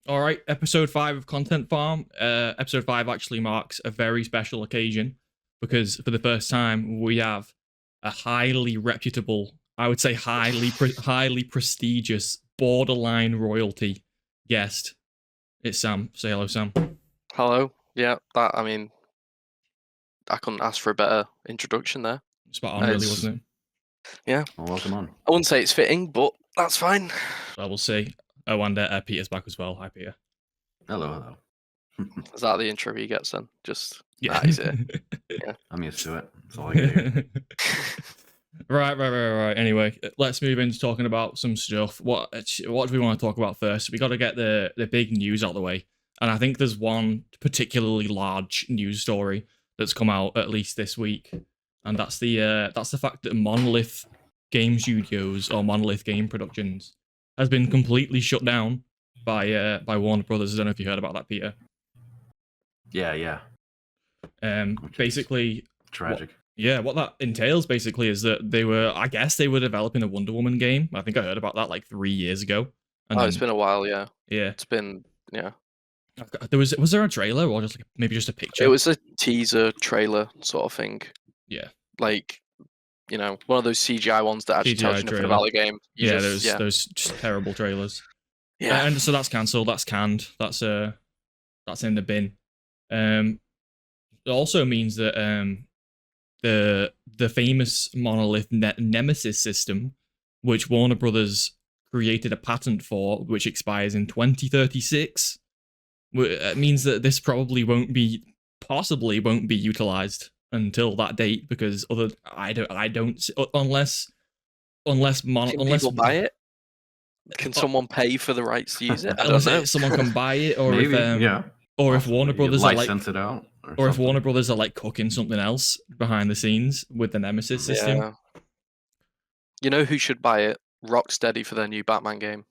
All right, episode 5 of Content Farm. Episode 5 actually marks a very special occasion because for the first time we have a highly reputable, I would say highly prestigious, borderline royalty guest. It's Sam. Say hello, Sam. Hello. Yeah, I mean, I couldn't ask for a better introduction there. Spot on, really, It's wasn't it? yeah. Well, welcome on. I wouldn't say it's fitting, but that's fine. Well, we'll see. Oh, and Peter's back as well. Hi, Peter. Hello. Is that the intro he gets then? Just Yeah. that is it. Yeah. I'm used to it. That's all I get here. Right. Anyway, let's move into talking about some stuff. What do we want to talk about first? We got to get the big news out of the way, and I think there's one particularly large news story that's come out at least this week, and that's the fact that Monolith Game Studios or Monolith Game Productions has been completely shut down by Warner Brothers. I don't know if you heard about that, Peter. Yeah. Basically, Tragic. what that entails basically is that they were developing a Wonder Woman game. I think I heard about that like 3 years ago. And it's been a while. Yeah. Yeah. It's been Was there a trailer or just maybe just a picture? It was a teaser trailer sort of thing. Yeah. Like, one of those CGI ones that actually tells you nothing about the game. Those just terrible trailers. Yeah. And so that's cancelled. That's canned. That's in the bin. It also means that the famous Monolith Nemesis system, which Warner Brothers created a patent for, which expires in 2036, it means that this probably won't be utilized until that date because unless people buy it. Can someone pay for the rights to use it? I don't know. Someone can buy it, or Maybe, if Warner Brothers are license it out, or if Warner Brothers are like cooking something else behind the scenes with the Nemesis system. Yeah. You know who should buy it? Rocksteady for their new Batman game.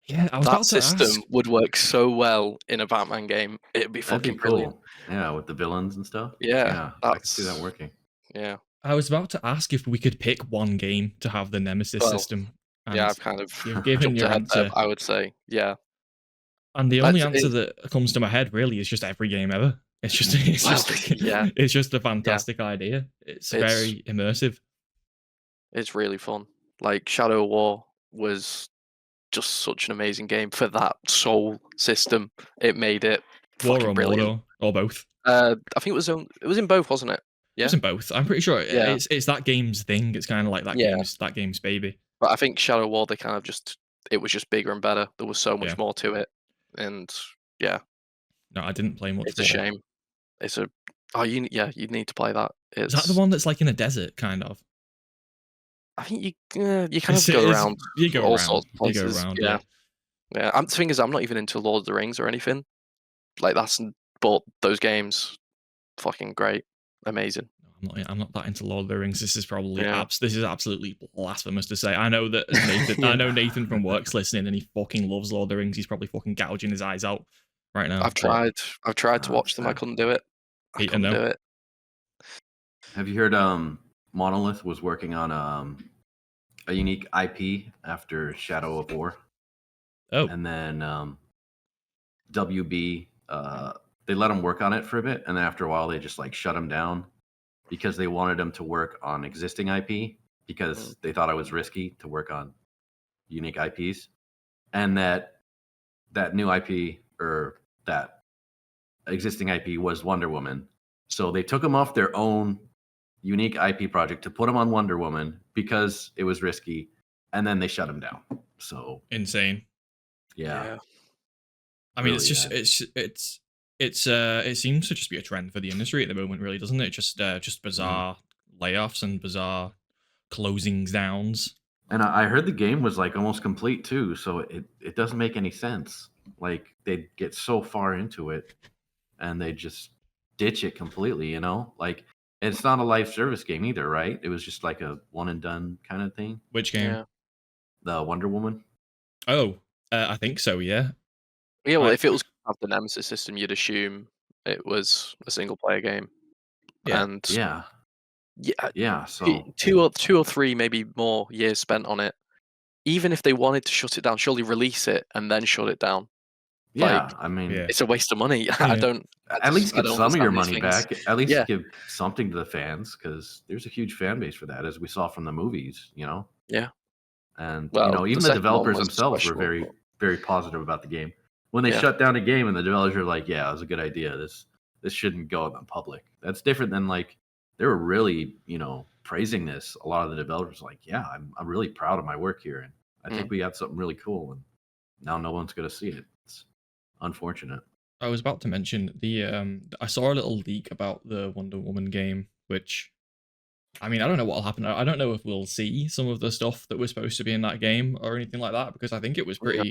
Yeah, I was about to system ask. would work so well in a Batman game. It'd be fucking brilliant. Yeah, with the villains and stuff. Yeah, I can see that working. Yeah. I was about to ask if we could pick one game to have the Nemesis system. Yeah, I've kind of you've given your answer. I would say, yeah. And the only answer that comes to my head really is just every game ever. It's just a fantastic idea. It's very immersive. It's really fun. Like Shadow War was just such an amazing game for that sole system. It made it War or brilliant. Mordor, or both. I think it was in both, wasn't it? Yeah. It was in both. I'm pretty sure it's that game's thing. It's kind of like that game's baby. But I think Shadow War, they kind of it was just bigger and better. There was so much more to it, and yeah. No, I didn't play much. It's a shame. You need to play that. Is that the one that's like in a desert, kind of? I think you kind of go around. You go all around. sorts of places. You go around. Yeah. The thing is, I'm not even into Lord of the Rings or anything like that. But those games, fucking great, amazing. I'm not that into Lord of the Rings. This is probably this is absolutely blasphemous to say. I know that Nathan, I know Nathan from work's listening, and he fucking loves Lord of the Rings. He's probably fucking gouging his eyes out right now. I've tried to watch them. I couldn't do it. I couldn't do it. Have you heard Monolith was working on a unique IP after Shadow of War? Oh. And then WB they let him work on it for a bit, and then after a while they just like shut him down because they wanted him to work on existing IP because they thought it was risky to work on unique IPs, and that new IP or that existing IP was Wonder Woman. So they took him off their own unique IP project to put him on Wonder Woman because it was risky, and then they shut him down. So insane. Yeah. I mean, really it seems to just be a trend for the industry at the moment, really, doesn't it? Just bizarre layoffs and bizarre closings downs. And I heard the game was like almost complete too, so it doesn't make any sense. Like they get so far into it and they just ditch it completely, Like it's not a live service game either, right? It was just like a one and done kind of thing. Which game? Yeah. The Wonder Woman. Oh, I think so, yeah. Yeah, well, if it was the Nemesis system, you'd assume it was a single player game. Yeah. And so two or three, maybe more years spent on it. Even if they wanted to shut it down, surely release it and then shut it down. Yeah, Like, I mean, Yeah. it's a waste of money. I Yeah. don't. at least I give don't some of your understand these money things. back. At least Yeah, give something to the fans, because there's a huge fan base for that, as we saw from the movies. yeah. And Well, the even the second one developers was themselves were questionable, very, but very positive about the game. When they yeah, shut down a game, and the developers are like, "Yeah, it was a good idea. This shouldn't go in the public." That's different than like they were really, praising this. A lot of the developers were like, "Yeah, I'm really proud of my work here, and I think mm, we got something really cool." And now no one's going to see it. It's unfortunate. I was about to mention I saw a little leak about the Wonder Woman game, which I mean, I don't know what'll happen. I don't know if we'll see some of the stuff that was supposed to be in that game or anything like that, because I think it was yeah.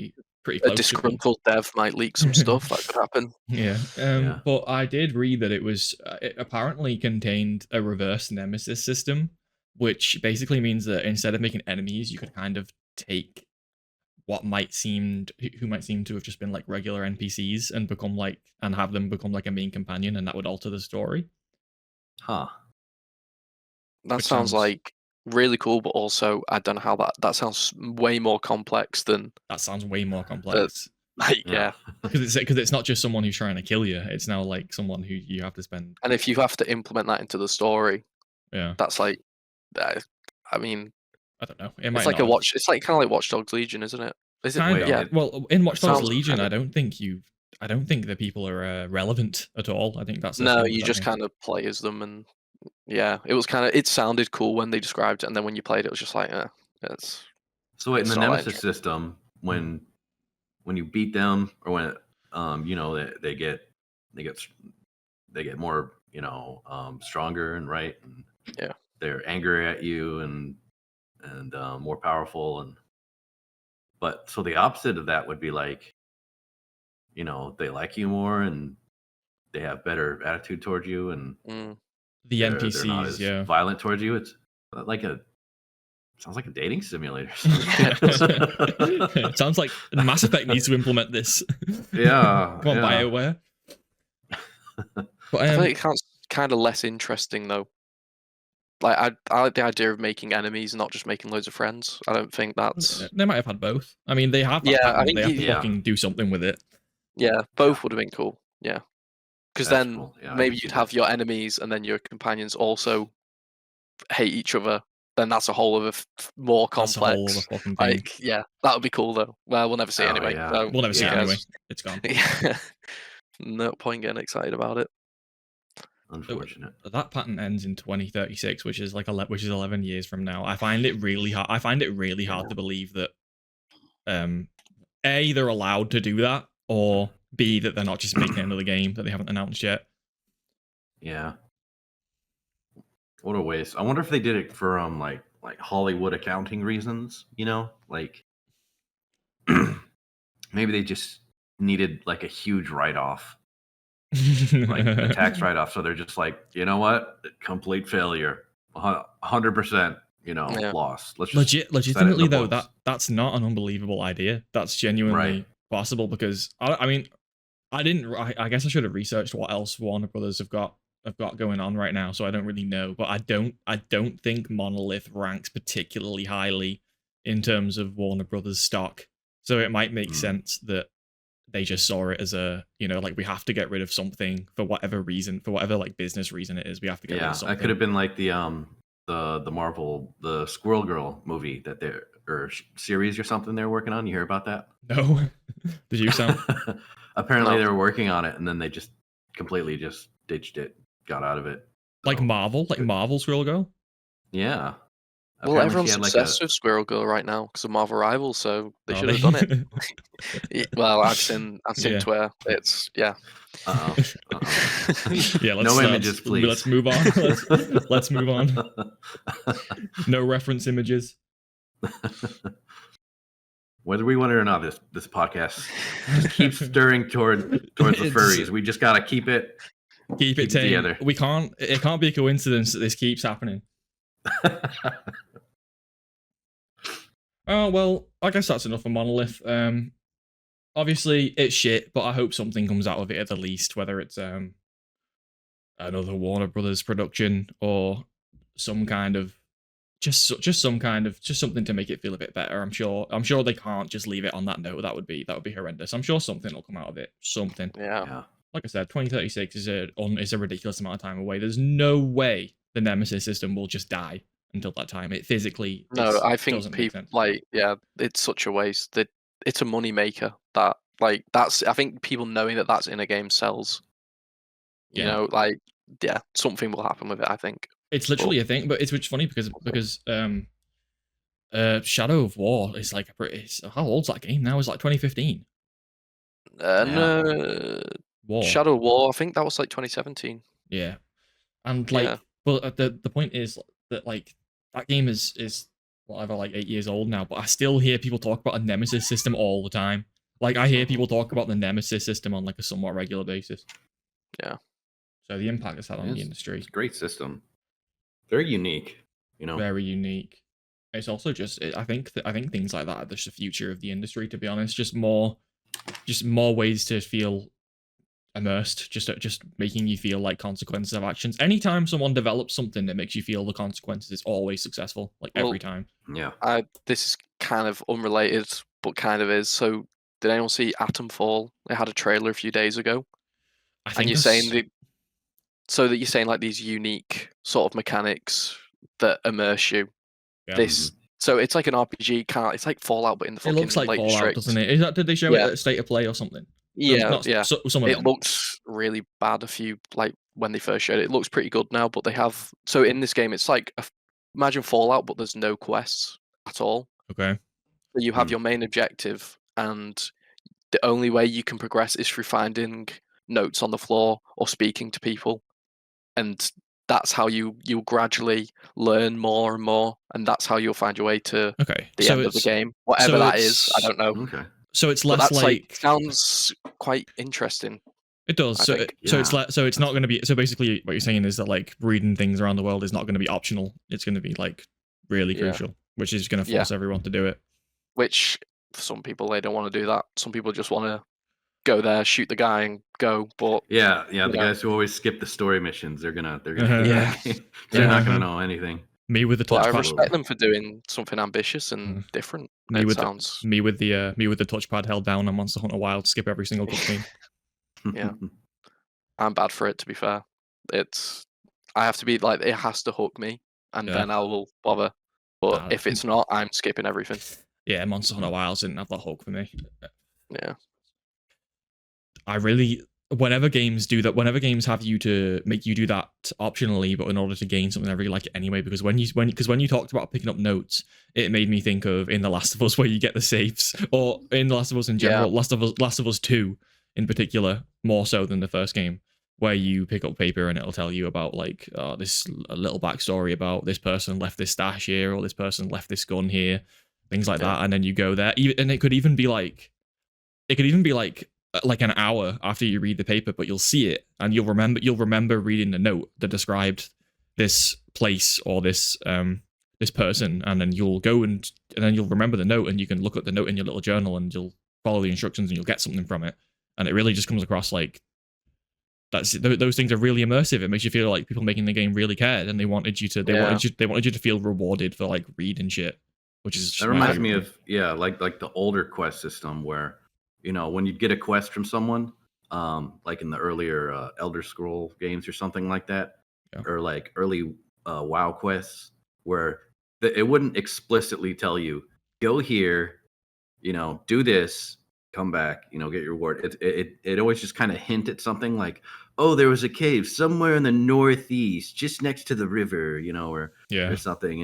pretty A close to being. disgruntled dev might leak some stuff. That could happen. Yeah. Yeah. But I did read that it apparently contained a reverse nemesis system, which basically means that instead of making enemies, you could kind of take who might seem to have just been like regular NPCs and have them become like a main companion, and that would alter the story. Huh. That Which sounds sounds like really cool, but also I don't know how that sounds way more complex than that sounds way more uh, complex. like Yeah. Because it's not just someone who's trying to kill you. It's now like someone who you have to spend. And if you have to implement that into the story, Yeah, that's like, uh, I mean, I don't know. It it's might like not have. It's like kind of like Watch Dogs Legion, isn't it? Is it? Kind Wait, of. Yeah, Well, in Watch it Dogs sounds Legion, kind of. I don't think the people are relevant at all. I think that No, system with you that just game. kind of play as them, and yeah, it sounded cool when they described it, and then when you played it, it was just like, it's So wait, in it's the not that Nemesis interesting. system, when you beat them, or when they get more, stronger and right, and Yeah. they're angry at you, and more powerful, but so the opposite of that would be like, they like you more, and they have better attitude towards you, and Mm. The they're not NPCs, as yeah. violent towards you. It's like sounds like a dating simulator. It sounds like Mass Effect needs to implement this. Yeah, Come on, yeah. BioWare. But I feel like it sounds kind of less interesting though. Like I like the idea of making enemies, not just making loads of friends. I don't think that's. they might have had both. I mean, they have that Yeah, I patent. They think have to Yeah, fucking do something with it. yeah, yeah. both would have been cool. Yeah, because That's then cool. Yeah, I maybe can see you'd that. have your enemies, and then your companions also hate each other. Then that's a whole other more That's a whole other complex. fucking thing. Like, yeah, that would be cool though. Well, we'll never see it Oh anyway, yeah, so We'll never see who it yeah. anyway. cares? It's gone. Yeah, no point getting excited about it. So Unfortunate. that patent ends in 2036, which is 11 years from now. I find it really hard. I find it really hard to believe that A, they're allowed to do that, or B, that they're not just making another game that they haven't announced yet. Yeah. What a waste. I wonder if they did it for like Hollywood accounting reasons, like maybe they just needed like a huge write-off, like a tax write-off. So they're just like, you know what? Complete failure. 100%, Yeah, loss. Let's just set it in Legitimately the though, books. that's not an unbelievable idea. That's Right. genuinely possible, because I mean, I guess I should have researched what else Warner Brothers have got going on right now, so I don't really know. But I don't think Monolith ranks particularly highly in terms of Warner Brothers stock. So it might make sense that they just saw it as a, like, we have to get rid of something for whatever reason, for whatever like business reason it is. We have to get rid Yeah, of that could something. have been like the Marvel, the Squirrel Girl movie that they're or series or something they're working on. You hear about that? No, did you, Sam? Apparently No. they were working on it, and then they just completely just ditched it, got out of it. Like So, Marvel Squirrel Girl? yeah. Well, Apparently she everyone's had like obsessed with Squirrel Girl right now because of Marvel Rivals, so they should have done it. Well, I've seen Yeah. Twitter. It's Uh-oh. Yeah, No images, please. Let's move on. Let's move on. No reference images. Whether we want it or not, this podcast just keeps stirring towards the furries. We just gotta keep it tame. together. It can't be a coincidence that this keeps happening. Oh well, I guess that's enough for Monolith. Obviously it's shit, but I hope something comes out of it at the least, whether it's another Warner Brothers production or some kind of just something to make it feel a bit better. I'm sure they can't just leave it on that note. That would be horrendous. I'm sure something will come out of it. Something. Yeah. Like I said, 2036 is a ridiculous amount of time away. There's no way the Nemesis system will just die until that time. It physically I think doesn't make people sense. it's such a waste. That it's a money maker. That's I think people knowing that that's in a game sells. You Yeah. know, something will happen with it. I think It's literally a thing, but it's funny because Shadow of War is like how old's that game now? It's like 2015. War. Shadow War. I think that was like 2017. Yeah. And like, but the point is that like that game is whatever, like 8 years old now, but I still hear people talk about a Nemesis system all the time. Like I hear people talk about the Nemesis system on like a somewhat regular basis. Yeah. So the impact it's had on the industry. It's a great system. Very unique, you know. Very unique. It's also just I think things like that are just the future of the industry, to be honest. Just more ways to feel immersed, just making you feel like consequences of actions. Anytime someone develops something that makes you feel the consequences, it's always successful, like every time. Yeah. This is kind of unrelated, but kind of is. So did anyone see Atomfall? They had a trailer a few days ago. I think you're saying like these unique sort of mechanics that immerse you. Yeah. So it's like an RPG it's like Fallout, but in the fucking it looks like Lake Fallout, District. doesn't it? Did they show it at State of Play or something? Yeah. Some of it looks really bad when they first showed it. It looks pretty good now, but they have so in this game it's like imagine Fallout, but there's no quests at all. Okay. So you have your main objective, and the only way you can progress is through finding notes on the floor or speaking to people, and that's how you'll gradually learn more and more, and that's how you'll find your way to the end of the game, whatever that is. I don't know. Okay. So it's less like sounds quite interesting. It does. So it's not going to be. So basically, what you're saying is that like reading things around the world is not going to be optional. It's going to be like really crucial, which is going to force everyone to do it. Which for some people they don't want to do that. Some people just want to go there, shoot the guy, and go. But the guys who always skip the story missions, they're gonna they're not gonna know anything. Me with the touchpad. I respect them for doing something ambitious and different. Me with the touchpad held down on Monster Hunter Wild, skip every single cutscene. Yeah, I'm bad for it. To be fair, I have to be like it has to hook me, and then I will bother. But if it's not, I'm skipping everything. Yeah, Monster Hunter Wild didn't have that hook for me. Yeah. Whenever games do that, whenever games have you to make you do that optionally, but in order to gain something, I really like it anyway. Because when you talked about picking up notes, it made me think of in The Last of Us where you get the saves, or in The Last of Us in general, Last of Us 2 in particular, more so than the first game, where you pick up paper and it'll tell you about like this a little backstory about this person left this stash here, or this person left this gun here, things like that, and then you go there, and it could even be like an hour after you read the paper, but you'll see it and you'll remember reading the note that described this place or this person, and then you'll go and then you'll remember the note, and you can look at the note in your little journal and you'll follow the instructions and you'll get something from it. And it really just comes across like those things are really immersive. It makes you feel like people making the game really cared, and they wanted you to feel rewarded for like reading shit, which is that reminds me of like the older quest system where, you know, when you get a quest from someone, like in the earlier Elder Scroll games or something like that, or like early WoW quests, where it wouldn't explicitly tell you, go here, you know, do this, come back, you know, get your reward. It always just kind of hint at something like, oh, there was a cave somewhere in the northeast, just next to the river, you know, or something,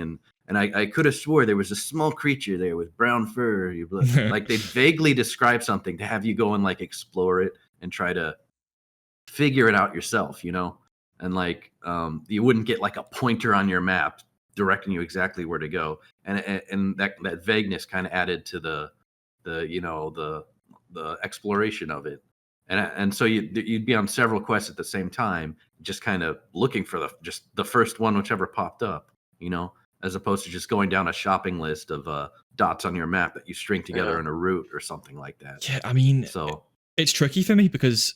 and I could have swore there was a small creature there with brown fur. Like they vaguely describe something to have you go and like explore it and try to figure it out yourself, you know? And like you wouldn't get like a pointer on your map directing you exactly where to go. And that vagueness kind of added to the exploration of it. And so you'd be on several quests at the same time, just kind of looking for the first one, whichever popped up, you know? As opposed to just going down a shopping list of dots on your map that you string together in a route or something like that. Yeah, I mean, so it's tricky for me because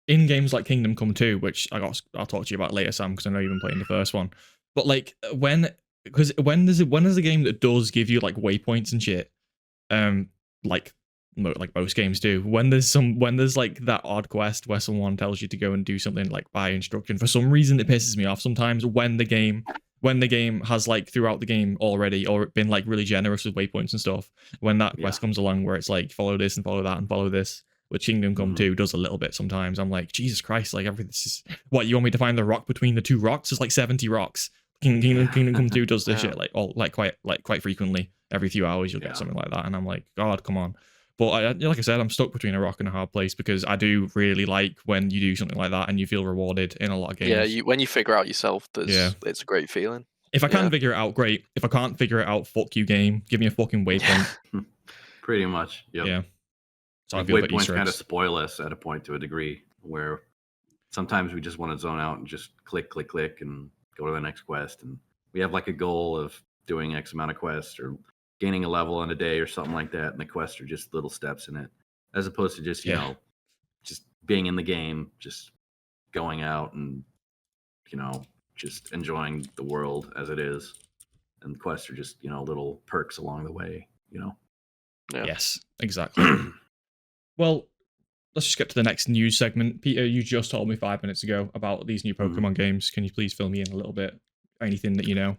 in games like Kingdom Come 2, which I'll talk to you about later, Sam, because I know you've been playing the first one. But like when because when there's a game that does give you like waypoints and shit, like like most games do, when there's like that odd quest where someone tells you to go and do something like by instruction, for some reason it pisses me off sometimes when the game has like throughout the game already or been like really generous with waypoints and stuff, when that quest comes along where it's like follow this and follow that and follow this, which Kingdom Come 2 does a little bit sometimes. I'm like, Jesus Christ, like this is what you want me to find the rock between the two rocks? There's like 70 rocks. Kingdom Come 2 does this shit like quite frequently. Every few hours you'll get something like that, and I'm like, God, come on. But like I said, I'm stuck between a rock and a hard place because I do really like when you do something like that and you feel rewarded in a lot of games. Yeah, when you figure out yourself, it's a great feeling. If I can figure it out, great. If I can't figure it out, fuck you, game. Give me a fucking waypoint. Pretty much. Yep. Yeah. So I feel waypoints kind of spoil us at a point to a degree where sometimes we just want to zone out and just click, and go to the next quest. And we have like a goal of doing X amount of quests or gaining a level in a day or something like that. And the quests are just little steps in it, as opposed to just, you know, just being in the game, just going out and, you know, just enjoying the world as it is. And the quests are just, you know, little perks along the way, you know? Yeah. Yes, exactly. Well, let's just get to the next news segment. Peter, you just told me 5 minutes ago about these new Pokemon games. Can you please fill me in a little bit? Anything that you know?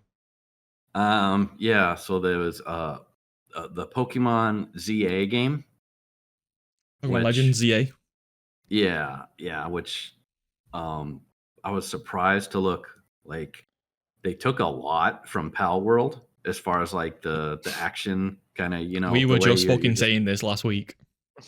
Yeah, so there was the Pokemon ZA game. Pokemon Legends ZA? Yeah, which I was surprised to look like they took a lot from Pal World as far as like the action kind of, you know. We were just fucking saying this last week.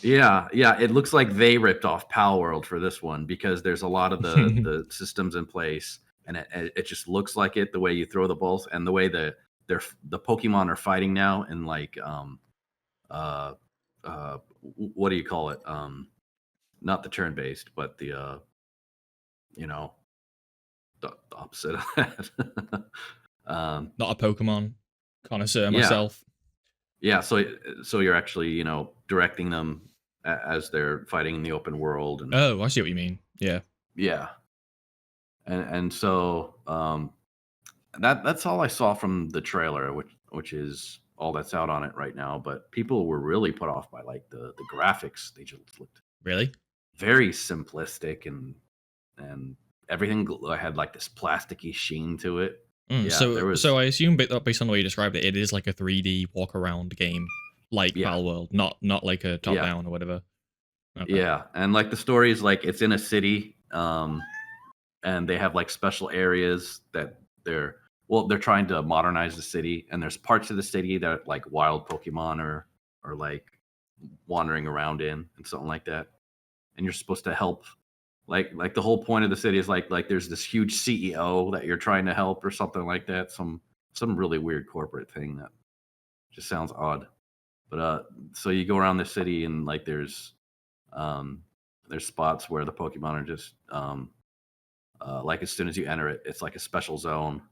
Yeah, it looks like they ripped off Pal World for this one because there's a lot of the systems in place, and it just looks like it, the way you throw the balls and the way the Pokemon are fighting now, and like what do you call it? Not the turn based, but the you know, the opposite of that. Not a Pokemon connoisseur myself. Yeah, so you're actually, you know, directing them as they're fighting in the open world. And, oh, I see what you mean. Yeah. And so that's all I saw from the trailer, which is all that's out on it right now. But people were really put off by like the graphics. They just looked really very simplistic, and everything had like this plasticky sheen to it. So I assume based on the way you described it, it is like a 3D walk around game, like Pal World, not like a top down or whatever. Okay. Yeah, and like the story is like it's in a city, and they have like special areas that they're trying to modernize the city, and there's parts of the city that like wild Pokemon are like wandering around in and something like that, and you're supposed to help. Like the whole point of the city is like there's this huge CEO that you're trying to help or something like that. Some really weird corporate thing that just sounds odd. But so you go around the city and like there's spots where the Pokemon are just like as soon as you enter it, it's like a special zone,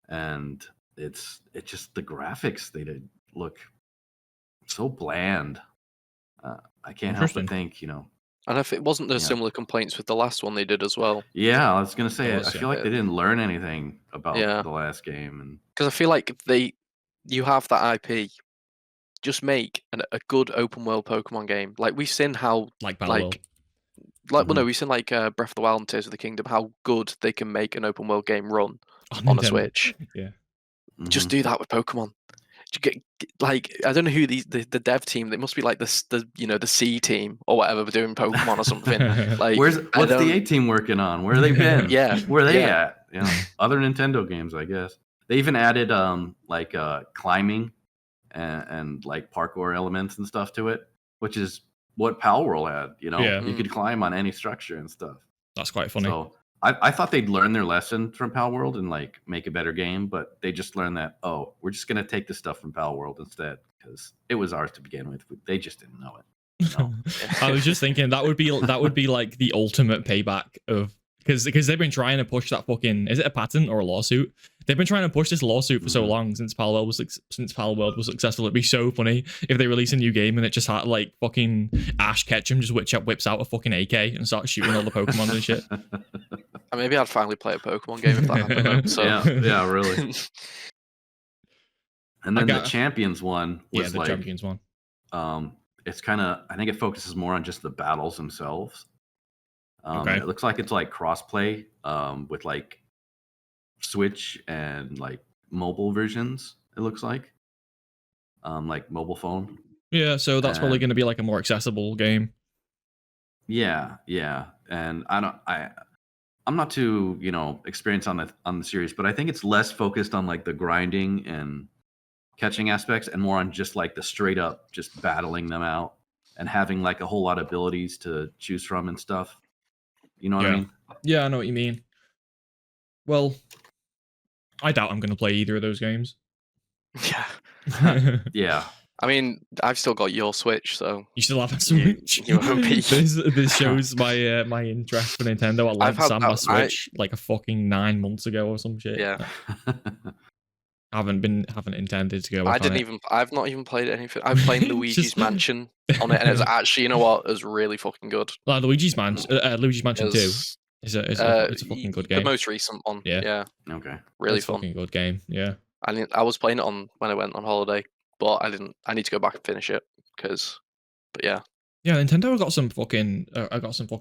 and it's just the graphics they did look so bland. I can't help but think, you know. And if it wasn't the similar complaints with the last one they did as well. Yeah, I was gonna say I feel like they didn't learn anything about the last game, and because I feel like you have that IP, just make a good open world Pokemon game. Like we've seen how World. Well, no, we've seen like Breath of the Wild and Tears of the Kingdom, how good they can make an open world game run on a Switch. Yeah, just do that with Pokemon. Like I don't know who the dev team. They must be like the C team or whatever, doing Pokemon or something. Like what's the A team working on? Where have they been? Where are they at? You know, other Nintendo games, I guess. They even added like climbing and like parkour elements and stuff to it, which is what Pal World had. You know, you could climb on any structure and stuff. That's quite funny. So I thought they'd learn their lesson from Pal World and like make a better game, but they just learned that, we're just gonna take the stuff from Pal World instead because it was ours to begin with. They just didn't know it. You know? I was just thinking that would be like the ultimate payback of because they've been trying to push that fucking, is it a patent or a lawsuit? They've been trying to push this lawsuit for so long since Pal World was successful. It'd be so funny if they release a new game and it just had like fucking Ash Ketchum just whips out a fucking AK and starts shooting all the Pokemon and shit. Maybe I'd finally play a Pokemon game if that happened. Though, so Yeah, really. And then the got- Champions one was the like, Champions one. it's kind of, I think it focuses more on just the battles themselves. Okay. And it looks like it's like crossplay with like Switch and like mobile versions. It looks like mobile phone. Yeah, so that's probably And- going to be like a more accessible game. Yeah, and I'm not too experienced on the series, but I think it's less focused on like the grinding and catching aspects, and more on just like the straight up just battling them out and having like a whole lot of abilities to choose from and stuff. You know what I mean? Yeah, I know what you mean. Well, I doubt I'm going to play either of those games. yeah. Yeah. I mean, I've still got your Switch, so You still have a Switch. you won't be. This shows my my interest for Nintendo. I lent had Sam my that- Switch like a fucking 9 months ago or some shit. Yeah. I haven't intended to go back on it. I've not even played anything. I've played Luigi's Just- Mansion on it, and it's actually, you know what? It was really fucking good. Like Luigi's Mansion 2 It's, is a fucking good game. The most recent one. Yeah. Yeah. Okay. Really It's a fun. fucking good game. Yeah. I was playing it on when I went on holiday, but I didn't. I need to go back and finish it but yeah. Yeah, Nintendo got some fucking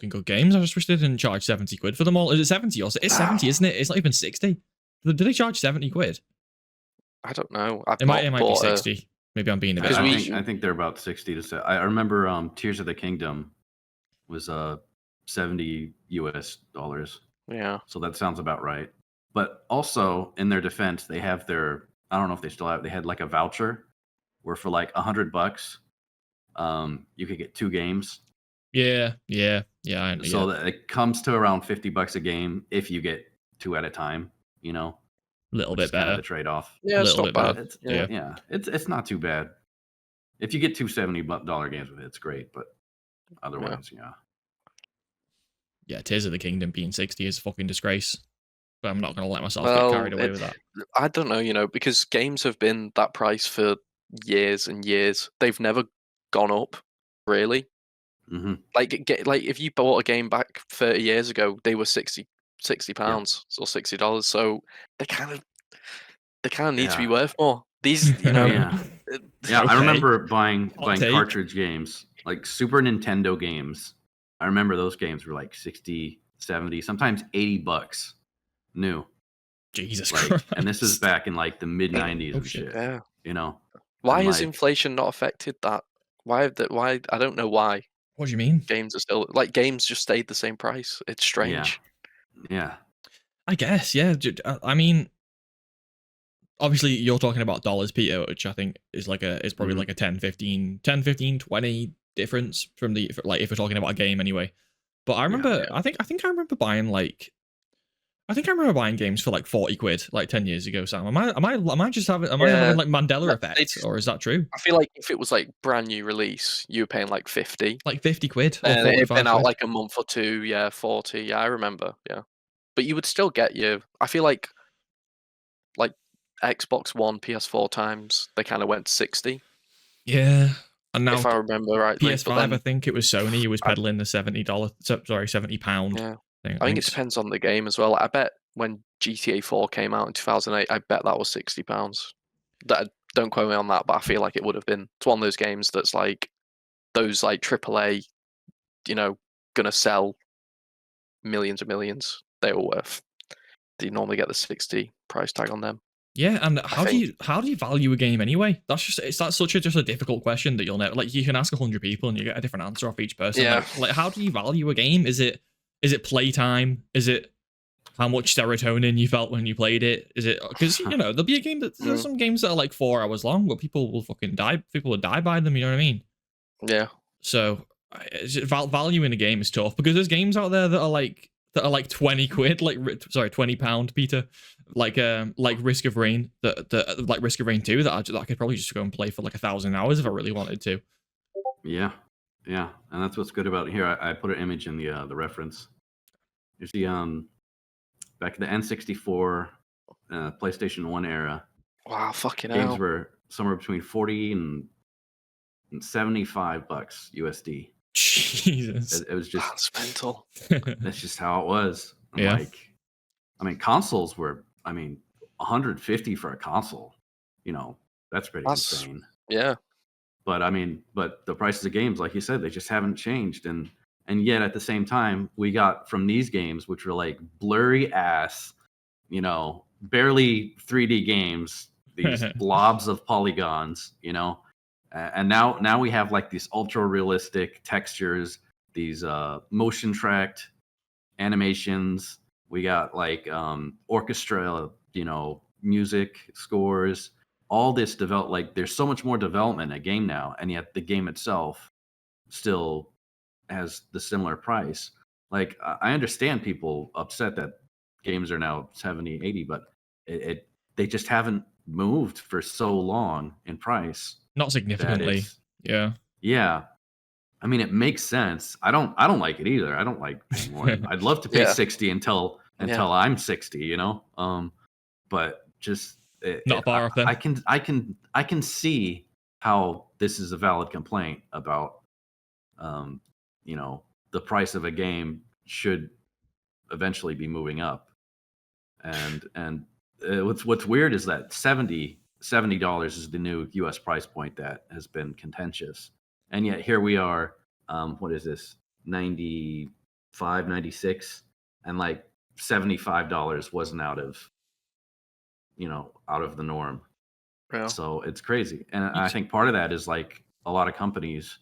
good games. I just wish they didn't charge 70 quid for them all. Is it 70 or it's 70, isn't it? It's not even 60. Do they charge 70 quid? I don't know. It might be 60. Maybe I'm being a bit. I think they're about 60 to 70. I remember Tears of the Kingdom was $70 US. Yeah. So that sounds about right. But also, in their defense, they have I don't know if they still have, they had like a voucher where for like $100, you could get 2 games. Yeah. So that it comes to around $50 a game if you get 2 at a time, Little which bit is kind of better. the trade-off. Yeah, it's Little not bit bad. better. Yeah, it's not too bad. If you get 2 $70 games with it, it's great. But otherwise, Yeah, Tears of the Kingdom being 60 is a fucking disgrace. But I'm not going to let myself Well, get carried away with that. I don't know, because games have been that price for years and years. They've never gone up, really. Mm-hmm. Like if you bought a game back 30 years ago, they were £60 or $60. So they kind of need to be worth more. These, Yeah, I Okay. remember buying take. cartridge games, like Super Nintendo games. I remember those games were like 60, 70, sometimes $80 new. Jesus Like, Christ. and this is back in like the mid 90s Oh, and shit. shit. Yeah. Why And, has like- inflation not affected that? Why? I don't know why. What do you mean? Games are still games just stayed the same price. It's strange. Yeah. I guess, yeah. I mean, obviously you're talking about dollars, Peter, which I think is probably Mhm. like a 10, 15, 20 difference from if we're talking about a game anyway. But I remember, I think I remember buying games for like 40 quid like 10 years ago, Sam. Am I just having like Mandela effect, or is that true? I feel like if it was like brand new release, you were paying like 50. Like 50 quid or And it had 45 been out quid? like a month or two, 40. Yeah, I remember. Yeah. But you would still get I feel like Xbox One, PS4 times, they kind of went 60. Yeah. And now If I remember rightly. PS5, but then, I think it was Sony who was peddling the £70 yeah. thing. I think it depends on the game as well. I bet when GTA 4 came out in 2008, I bet that was £60. Don't quote me on that, but I feel like it would have been. It's one of those games that's like those like AAA, gonna sell millions and millions. They were worth. Do you normally get the 60 price tag on them? Yeah, and how do you value a game anyway? That's such a difficult question that you'll never, like, you can ask 100 people and you get a different answer off each person. Yeah. Like how do you value a game? Is it playtime? Is it how much serotonin you felt when you played it? Is it because there'll be a game there's some games that are like 4 hours long where people will fucking die. People will die by them. You know what I mean? Yeah. So valuing a game is tough because there's games out there that are like 20 quid, £20, Peter, like Risk of Rain, like Risk of Rain 2 that I could probably just go and play for like 1,000 hours if I really wanted to. Yeah, and that's what's good about it. Here. I put an image in the reference. You see, back in the N64, PlayStation 1 era, Wow, fucking games hell. were somewhere between 40 and $75 USD. Jesus. It was just That's mental. that's just how it was. I'm Yeah. like, I mean, consoles were, I mean, 150 for a console. You know, that's pretty That's insane. yeah. But I mean, but the prices of games, like you said, they just haven't changed. And yet at the same time, we got from these games, which were like blurry ass, you know, barely 3D games, these blobs of polygons, you know, and now we have like these ultra realistic textures, these motion tracked animations. We got like orchestra, you know, music scores. All this develop like there's so much more development in a game now, and yet the game itself still has the similar price. Like I understand people upset that games are now 70, 80, but it they just haven't moved for so long in price Not that significantly. it's Yeah. I mean, it makes sense. I don't like it either. I don't like paying more. I'd love to pay Yeah. 60 until I'm 60, you know. But just Not far off then. I can see how this is a valid complaint about you know, the price of a game should eventually be moving up. And what's weird is that $70 is the new US price point that has been contentious. And yet here we are, what is this? 95, 96, and like $75 wasn't out of, you know, out of the norm. Yeah. So it's crazy. And I think part of that is like a lot of companies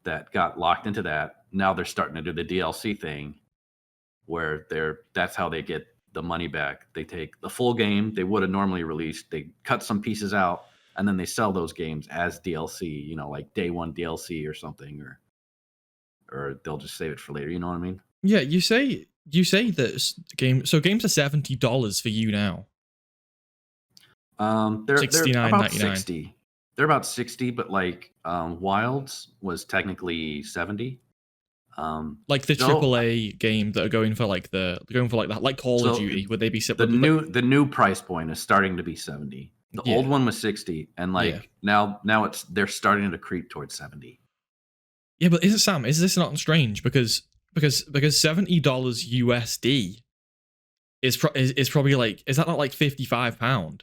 that got locked into that. Now they're starting to do the DLC thing where that's how they get the money back. They take the full game they would have normally released, they cut some pieces out, and then they sell those games as DLC, you know, like day one DLC or something, or they'll just save it for later, you know what I mean? Yeah, you say that games are $70 for you now. They're about $69.99. 60. They're about 60, but like Wilds was technically 70. Like the so- AAA game that are going for like that, like Call of So, Duty, would they be the similar? the new price point is starting to be 70. The Yeah. old one was 60, and like Yeah. now they're starting to creep towards 70. Yeah, but is this not strange? Because $70 USD is probably like, is that not like £55?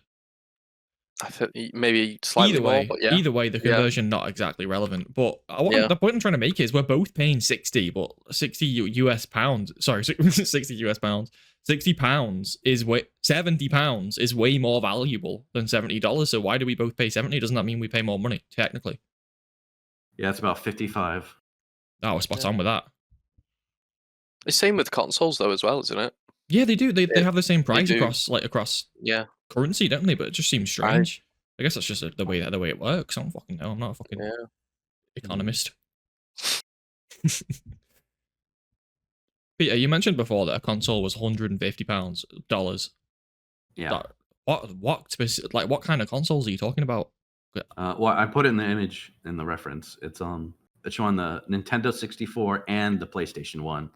I think maybe slightly more, but yeah. Either way, the conversion not exactly relevant. But the point I'm trying to make is we're both paying 60, but 60 US pounds. Sorry, 60 US pounds. £60 is £70 is way more valuable than $70. So why do we both pay 70? Doesn't that mean we pay more money technically? Yeah, it's about 55. Oh, we're spot on with that. It's same with consoles though as well, isn't it? Yeah, they do. They have the same price do. across Yeah. currency, don't they? But it just seems strange. I guess that's just the way it works. I don't fucking know. I'm not a fucking economist. Peter, you mentioned before that a console was $150. Yeah. What kind of consoles are you talking about? Well, I put it in the image in the reference. It's showing the Nintendo 64 and the PlayStation 1.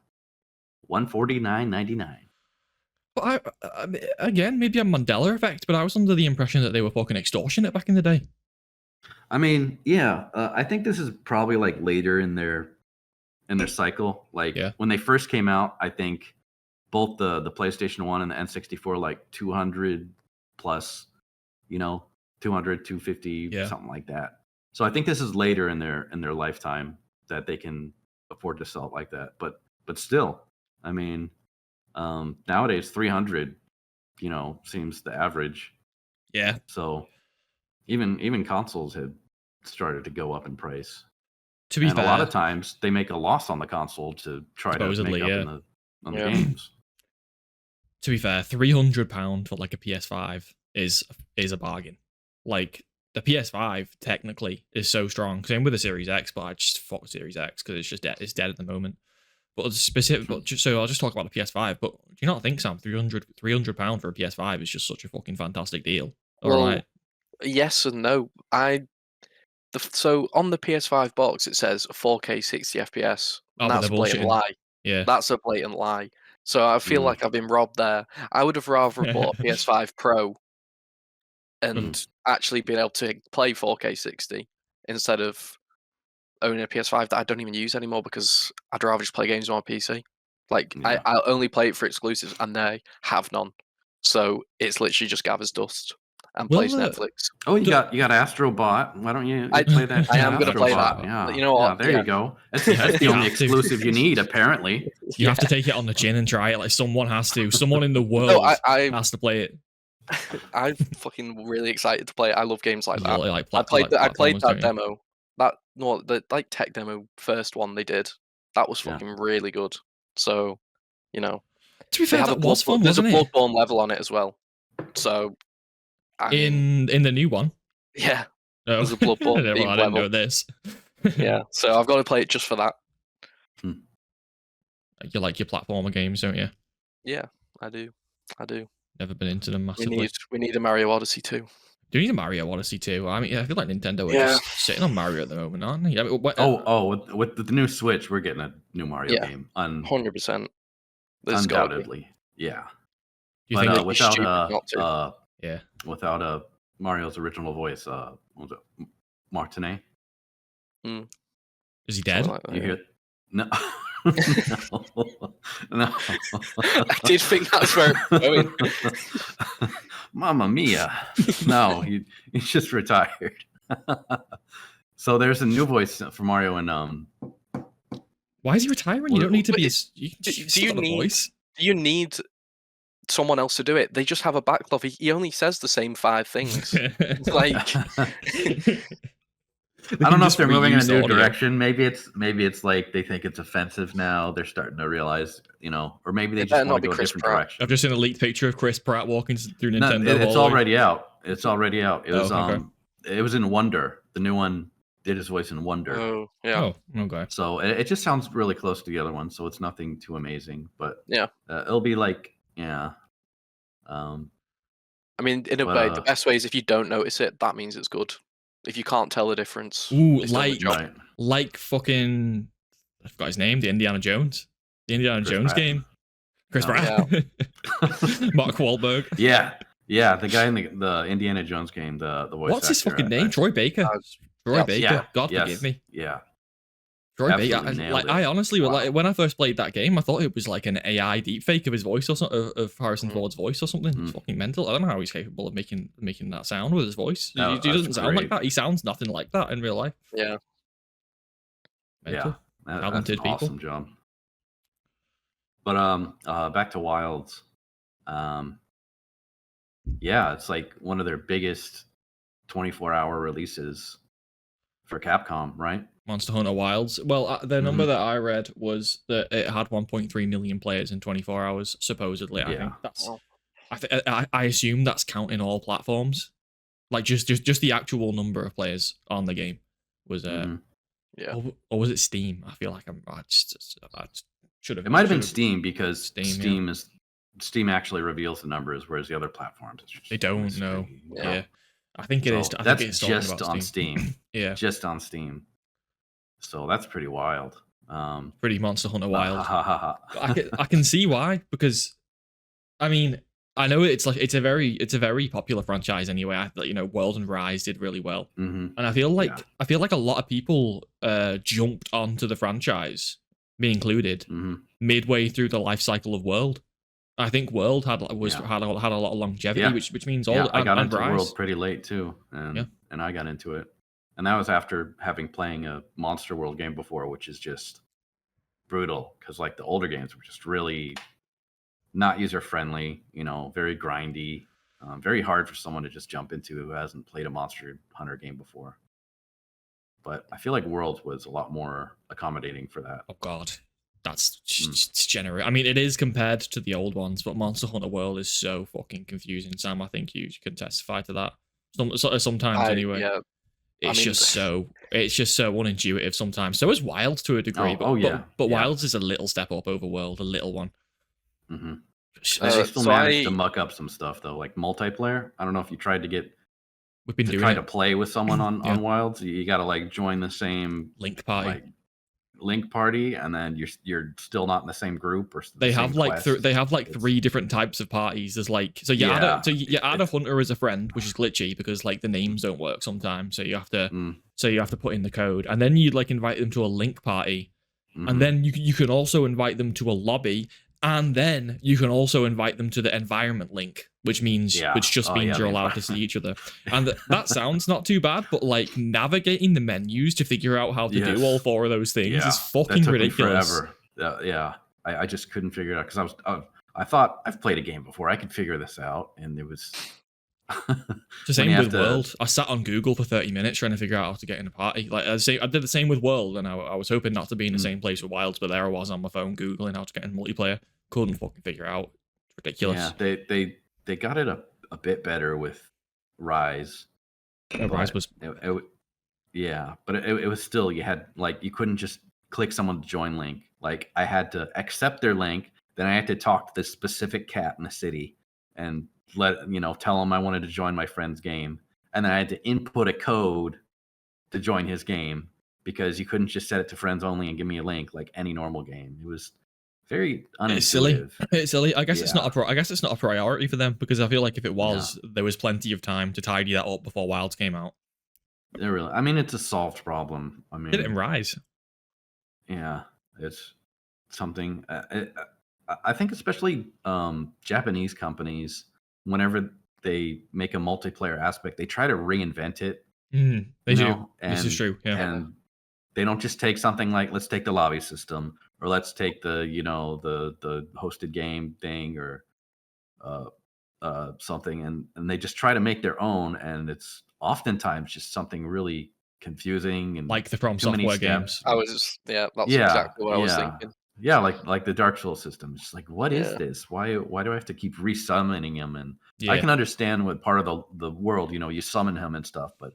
$149.99. But again, maybe a Mandela effect, but I was under the impression that they were fucking extortionate back in the day. I mean, yeah, I think this is probably like later in their cycle. Like when they first came out, I think both the PlayStation 1 and the N64 like 200 plus, you know, 200, 250, something like that. So I think this is later in their lifetime that they can afford to sell it like that. But still, I mean, nowadays 300, you know, seems the average. Yeah. So even consoles had started to go up in price. To be fair, a lot of times they make a loss on the console to try to make up on the games. To be fair, £300 for like a PS5 is a bargain. Like the PS5 technically is so strong. Same with the Series X, but I just fuck Series X because it's just dead. It's dead at the moment. But so I'll just talk about the PS5. But do you not think, Sam, £300 for a PS5 is just such a fucking fantastic deal? Well, yes and no. So on the PS5 box it says 4K 60 FPS. And that's a blatant lie. Yeah, that's a blatant lie. So I feel like I've been robbed there. I would have rather bought a PS5 Pro and actually been able to play 4K 60 instead of owning a PS5 that I don't even use anymore because I'd rather just play games on my PC. Like Yeah. I'll only play it for exclusives, and they have none. So it's literally just gathers dust and Well, plays Netflix. Oh, you got Astro Bot. Why don't you I- play that? I am gonna Astro play Bot? that. Yeah, You know what? Yeah, there Yeah. you go. That's the You only have to. exclusive you need, apparently. You have to take it on the chin and try it. Like someone has to. Someone in the world No, I has to play it. I'm fucking really excited to play it. I love games like You that. like I played I played platformers, that don't you? demo. The like tech demo first one they did. That was Yeah. fucking really good. So, you know, To be they fair, have that a was fun, there's a wasn't it? Bloodborne level on it as well. So, I mean, In the new one. yeah, Oh. there's a Bloodborne Well, themed I didn't know level. this. Yeah, so I've got to play it just for that. You like your platformer games, don't you? Yeah, I do. Never been into them We massively. need a Mario Odyssey too. Do you need a Mario Odyssey too? I mean, I feel like Nintendo are Yeah. just sitting on Mario at the moment, aren't they? I mean, With the new Switch, we're getting a new Mario Yeah. game. 100%. Undoubtedly. Yeah. you But think it'd be stupid not to. yeah. without Mario's original voice, what was it? Martinet? Is he dead? Something like that, You yeah. hear? No. No. I did think that's where it was going. Mamma mia. No, he's just retired. So there's a new voice for Mario and Why is he retiring? You don't need to be. You can Do just you got the need- voice. Do you need someone else to do it? They just have a backlog. He only says the same 5 things. Like, I don't know if they're moving in a new audio. direction. Maybe it's like they think it's offensive now. They're starting to realize, or maybe they It just better want not to be go a Chris different Pratt. direction. I've just seen a leaked picture of Chris Pratt walking through No, Nintendo. it's hallway. already out. It's already out. It was okay. it was in Wonder. The new one did his voice in Wonder. oh yeah, Oh, okay. So it just sounds really close to the other one. So it's nothing too amazing, but Yeah. it'll be like I mean, in a but, way, the best way is if you don't notice it, that means it's good. If you can't tell the difference, Ooh, it's done the like- job. right. Like fucking, I forgot his name. The Indiana Jones Chris Jones Pratt. game. Chris No. Pratt. Mark Wahlberg. Yeah, the guy in the Indiana Jones game, the voice. What's his actor, fucking name? I- Troy Baker. Troy yes. Baker. Yeah, God yes, forgive me. Yeah, Troy Baker. absolutely nailed it. I honestly, Wow. like when I first played that game, I thought it was like an AI deepfake of his voice or something, of Harrison Mhm. Ford's voice or something. It's Mm. fucking mental. I don't know how he's capable of making that sound with his voice. Oh, he that's doesn't sound like great. that. He sounds nothing like that in real life. Yeah. Mental. That's Talented an people. awesome job. But back to Wilds. Yeah, it's like one of their biggest 24-hour releases for Capcom, right? Monster Hunter Wilds. Well, the number that I read was that it had 1.3 million players in 24 hours, supposedly. I Yeah. think that's. Wow. I assume that's counting all platforms. Like just the actual number of players on the game was Mhm. Yeah. or was it Steam? I feel like I should have. It might have been Steam because Steam, yeah. Steam actually reveals the numbers, whereas the other platforms it's just They don't mystery, know. you Yeah. I think it is. So I that's think it's talking just about on Steam. Yeah, Just on Steam. So that's pretty wild. pretty Monster Hunter Wild. Ha, ha, ha, ha. I can see why, because I mean, I know it's a very popular franchise anyway. I thought, World and Rise did really well. Mhm. And I feel like Yeah. a lot of people jumped onto the franchise, me included, Mhm. midway through the life cycle of World. I think World had a lot of longevity, Yeah. which means Yeah, I got and into Rise. World pretty late too, and I got into it, and that was after having playing a Monster World game before, which is just brutal because like the older games were just really not user friendly, very grindy, very hard for someone to just jump into who hasn't played a Monster Hunter game before. But I feel like World was a lot more accommodating for that. Oh God, that's generous. I mean, it is compared to the old ones, but Monster Hunter World is so fucking confusing. Sam, I think you can testify to that. Sometimes anyway. Yeah. It's just so unintuitive sometimes. So is Wild to a degree, but yeah. Wilds is a little step up over World, a little one. Mm-hmm. Sh- They still so managed to muck up some stuff though, like multiplayer. I don't know if you tried to We've been doing try it. to play with someone on Yeah. Wilds. You got to like join the same Link party. like link party, and then you're still not in the same group or They the have same like quest. they have like It's- 3 different types of parties. There's like you Yeah. add a hunter as a friend, which is glitchy because like the names don't work sometimes. So you have to Mm. put in the code, and then you like invite them to a link party, And then you can also invite them to a lobby, and then you can also invite them to the environment link, which means which just means you're allowed to see each other. And that sounds not too bad, but like navigating the menus to figure out how to do all 4 of those things is fucking ridiculous. Forever. I just couldn't figure it out because I thought I've played a game before. I could figure this out, and it was the same with World. I sat on Google for 30 minutes trying to figure out how to get in a party. Like I did the same with World, and I was hoping not to be in the same place with Wilds, but there I was on my phone Googling how to get in multiplayer. Couldn't fucking figure it out. It's ridiculous. Yeah, they got it a bit better with Rise. Rise was but it was still, you had like, you couldn't just click someone's join link. Like I had to accept their link, then I had to talk to this specific cat in the city and tell him I wanted to join my friend's game, and then I had to input a code to join his game because you couldn't just set it to friends only and give me a link like any normal game. It was very unintuitive. It's silly. I guess it's not a priority for them, because I feel like if it was, there was plenty of time to tidy that up before Wilds came out. I mean, it's a solved problem. I mean, did it in Rise? Yeah, it's something. I think especially Japanese companies, whenever they make a multiplayer aspect, they try to reinvent it. They do. This is true. Yeah. And they don't just take something like, let's take the lobby system, or let's take the the hosted game thing, or something, and they just try to make their own, and it's oftentimes just something really confusing and like the From Software games. That's exactly what I was thinking. Yeah, like the Dark Souls system. It's just like, what is this? Why do I have to keep resummoning him? And I can understand what part of the world, you summon him and stuff, but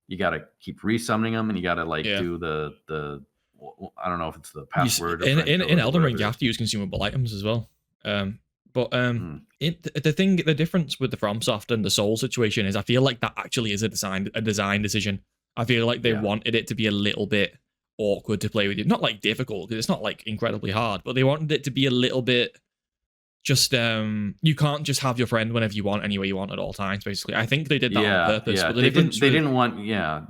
you got to keep resummoning him, and you got to do the I don't know if it's the password. In Elden Ring, you have to use consumable items as well. The difference with the FromSoft and the Soul situation is, I feel like that actually is a design decision. I feel like they wanted it to be a little bit awkward to play with you. Not like difficult, because it's not like incredibly hard, but they wanted it to be a little bit just you can't just have your friend whenever you want, anywhere you want at all times, basically. I think they did that on purpose. Yeah. But they didn't want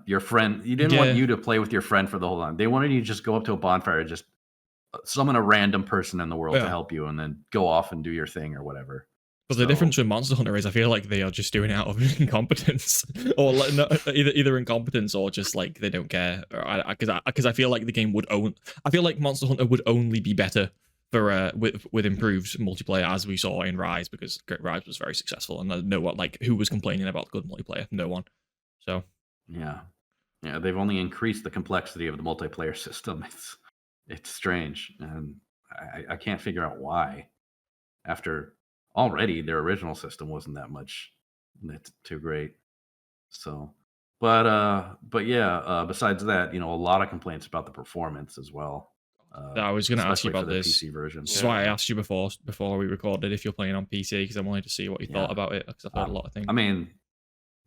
your friend. You didn't want you to play with your friend for the whole time. They wanted you to just go up to a bonfire and just summon a random person in the world to help you, and then go off and do your thing or whatever. But the difference with Monster Hunter is, I feel like they are just doing it out of incompetence, or either incompetence or just like they don't care. Because I feel like the game I feel like Monster Hunter would only be better for with improved multiplayer, as we saw in Rise, because Rise was very successful, and who was complaining about good multiplayer? No one. So yeah, they've only increased the complexity of the multiplayer system. It's strange, and I can't figure out why. After already their original system wasn't too great. So, but besides that, a lot of complaints about the performance as well. I was going to ask you about this. PC version. This is why I asked you before we recorded if you're playing on PC, because I wanted to see what you thought about it, because I've heard a lot of things. I mean,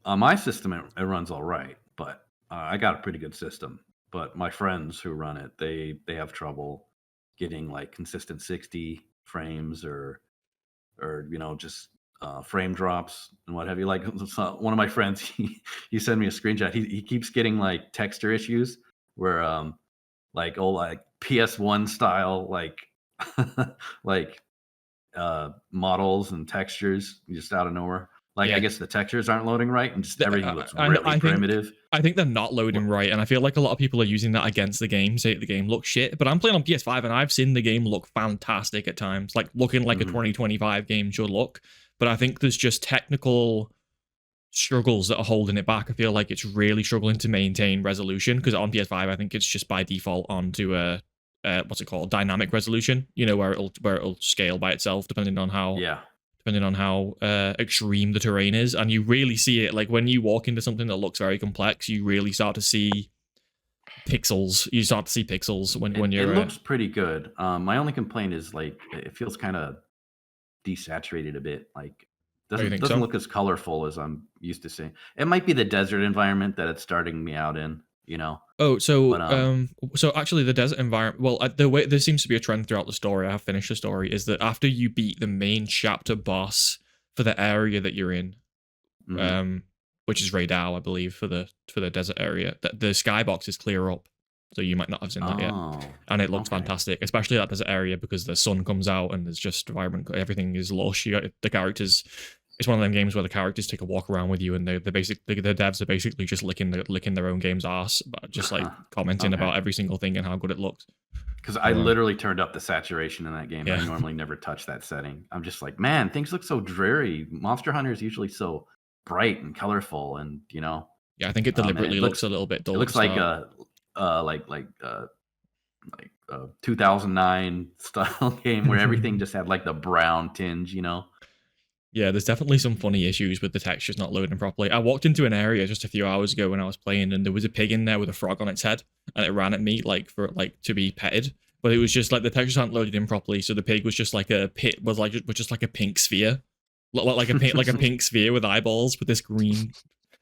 on my system it runs all right, but I got a pretty good system. But my friends who run it, they have trouble getting like consistent 60 frames or just frame drops and what have you. Like one of my friends, he sent me a screenshot. He keeps getting like texture issues where like PS1 style like models and textures just out of nowhere. I guess the textures aren't loading right, and just everything looks really primitive. I think they're not loading right, and I feel like a lot of people are using that against the game, say the game looks shit. But I'm playing on PS5, and I've seen the game look fantastic at times, like looking like a 2025 game should look. But I think there's just technical struggles that are holding it back. I feel like it's really struggling to maintain resolution, because on PS5, I think it's just by default onto a what's it called, dynamic resolution. Where it'll scale by itself depending on how extreme the terrain is. And you really see it, like when you walk into something that looks very complex, you really start to see pixels. When you're. It looks pretty good. My only complaint is like it feels kind of desaturated a bit. Like doesn't look as colorful as I'm used to seeing. It might be the desert environment that it's starting me out in. So actually the desert environment, well, the way there seems to be a trend throughout the story, I have finished the story, is that after you beat the main chapter boss for the area that you're in, which is Raydal, I believe, for the desert area, that the skyboxes clear up. so you might not have seen that yet. Oh, And it looks okay. fantastic, especially that desert area because the sun comes out and there's just vibrant. Everything is lush. The characters. It's one of them games where the characters take a walk around with you, and the devs are basically just licking their own game's ass, just like commenting Okay. about every single thing and how good it looks. Because I literally turned up the saturation in that game. Yeah. I normally never touch that setting. I'm just like, man, things look so dreary. Monster Hunter is usually so bright and colorful, and Yeah, I think it deliberately looks a little bit dull. It looks like a 2009 style game where everything just had like the brown tinge, Yeah, there's definitely some funny issues with the textures not loading properly. I walked into an area just a few hours ago when I was playing, and there was a pig in there with a frog on its head, and it ran at me to be petted. But it was just like the textures aren't loaded in properly, so the pig was just like a just like a pink sphere, like a pink sphere with eyeballs with this green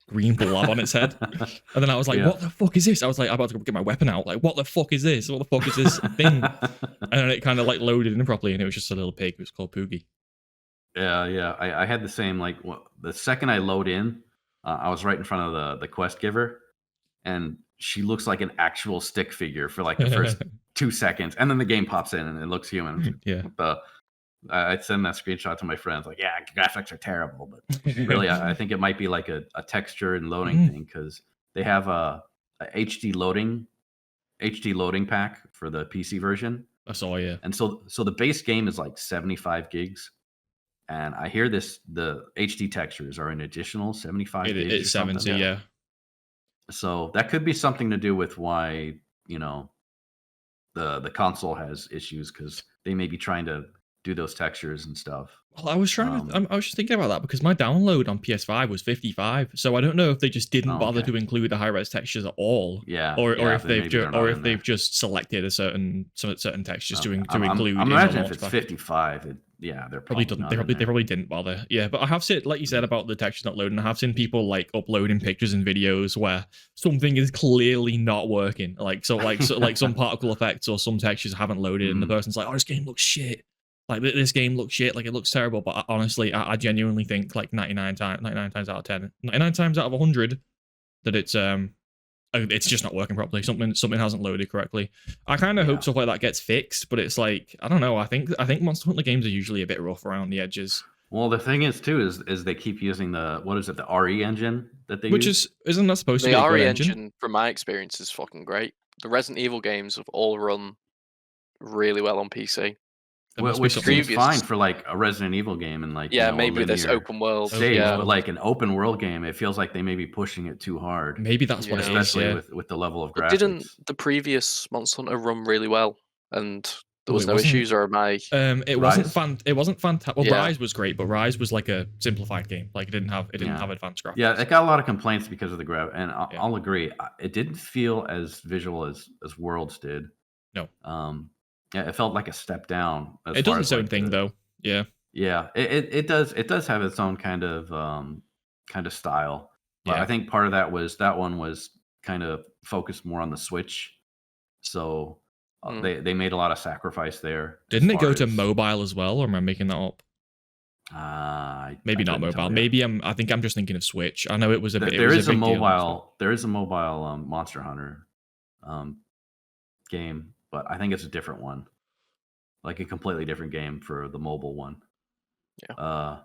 blob on its head. And then I was like, what the fuck is this? I was like, I'm about to get my weapon out. Like, what the fuck is this? What the fuck is this thing? And then it kind of like loaded in properly, and it was just a little pig. It was called Poogie. Yeah. I had the same, like, the second I load in, I was right in front of the quest giver, and she looks like an actual stick figure for like the first 2 seconds, and then the game pops in and it looks human. Yeah. I'd send that screenshot to my friends, like, yeah, graphics are terrible, but really, I think it might be like a texture and loading thing, because they have a HD loading pack for the PC version. I saw, yeah. And so the base game is like 75 gigs. And I hear the HD textures are an additional 75 gigs. It's 70, yeah. So that could be something to do with why, the console has issues, because they may be trying to do those textures and stuff. Well, I was just thinking about that because my download on PS5 was 55, so I don't know if they just didn't bother to include the high-res textures at all. Yeah. Or if they've just selected certain textures to include. I'm imagining if it's 55, they're probably they probably didn't bother. Yeah, but I have seen, like you said about the textures not loading, I have seen people like uploading pictures and videos where something is clearly not working, like some particle effects or some textures haven't loaded, and the person's like, "Oh, this game looks shit. Like this game looks shit. Like it looks terrible." But honestly, I genuinely think like 99 times out of 10, 99 times out of 100, that it's just not working properly. Something hasn't loaded correctly. I kind of hope stuff like that gets fixed, but it's like, I don't know. I think Monster Hunter games are usually a bit rough around the edges. Well, the thing is too is they keep using the RE engine that they use? Isn't that supposed to be the a good RE engine? engine, from my experience, is fucking great. The Resident Evil games have all run really well on PC. Which seems fine for like a Resident Evil game, and like maybe this open world stage, but like an open world game, it feels like they may be pushing it too hard. Maybe that's what it is, especially with the level of graphics. Didn't the previous Monster Hunter run really well, and there was no issues, or am I? It wasn't fantastic. Well, Rise was great, but Rise was like a simplified game. Like it didn't have advanced graphics. Yeah, it got a lot of complaints because of the graphics, and I'll agree. It didn't feel as visual as Worlds did. No. Yeah, it felt like a step down. It does its own thing, though. Yeah. Yeah, it does. It does have its own kind of style. But I think part of that one was kind of focused more on the Switch, so they made a lot of sacrifice there. Didn't it go to mobile as well, or am I making that up? Maybe not mobile. Maybe I think I'm just thinking of Switch. I know it was a bit. There is a mobile Monster Hunter game, but I think it's a different one, like a completely different game for the mobile one. Yeah.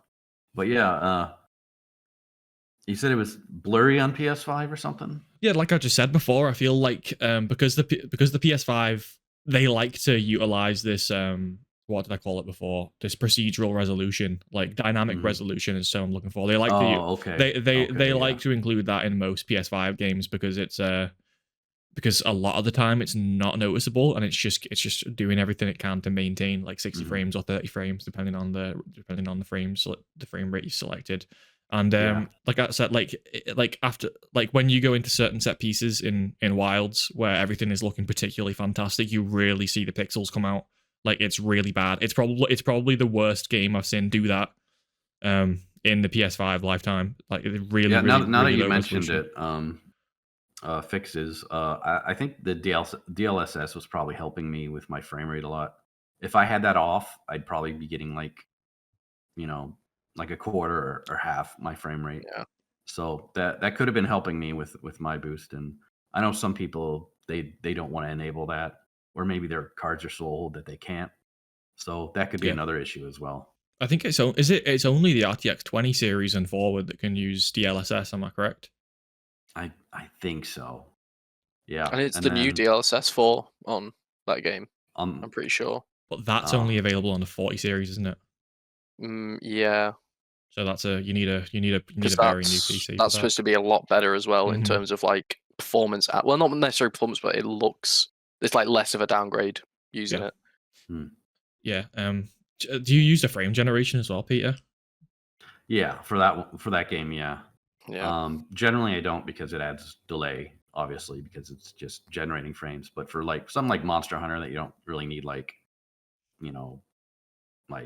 But you said it was blurry on PS5 or something? Yeah, like I just said before, I feel like because the PS5, they like to utilize this what did I call it before? This procedural resolution, like dynamic resolution is so I'm looking for. They like they like to include that in most PS5 games because it's because a lot of the time it's not noticeable, and it's just doing everything it can to maintain like 60 frames or 30 frames depending on the frames, the frame rate you selected. And like I said, like after when you go into certain set pieces in Wilds where everything is looking particularly fantastic, you really see the pixels come out. Like it's really bad. It's probably the worst game I've seen do that in the PS5 lifetime. Like it really now that you mentioned it, fixes. I think the DLSS was probably helping me with my frame rate a lot. If I had that off, I'd probably be getting like a quarter or half my frame rate. Yeah. So that could have been helping me with my boost. And I know some people they don't want to enable that, or maybe their cards are so old that they can't. So that could be another issue as well. I think it's only the RTX 20 series and forward that can use DLSS. Am I correct? I think so. Yeah, And it's the new DLSS 4 on that game. I'm pretty sure. But that's only available on the 40 series, isn't it? Yeah. So that's you need a very new PC. That's supposed to be a lot better as well in terms of like performance. Well, not necessarily performance, but it's like less of a downgrade using it. Yeah. Do you use the frame generation as well, Peter? Yeah, for that game, yeah. Yeah. Generally, I don't because it adds delay, obviously, because it's just generating frames. But for like something like Monster Hunter that you don't really need like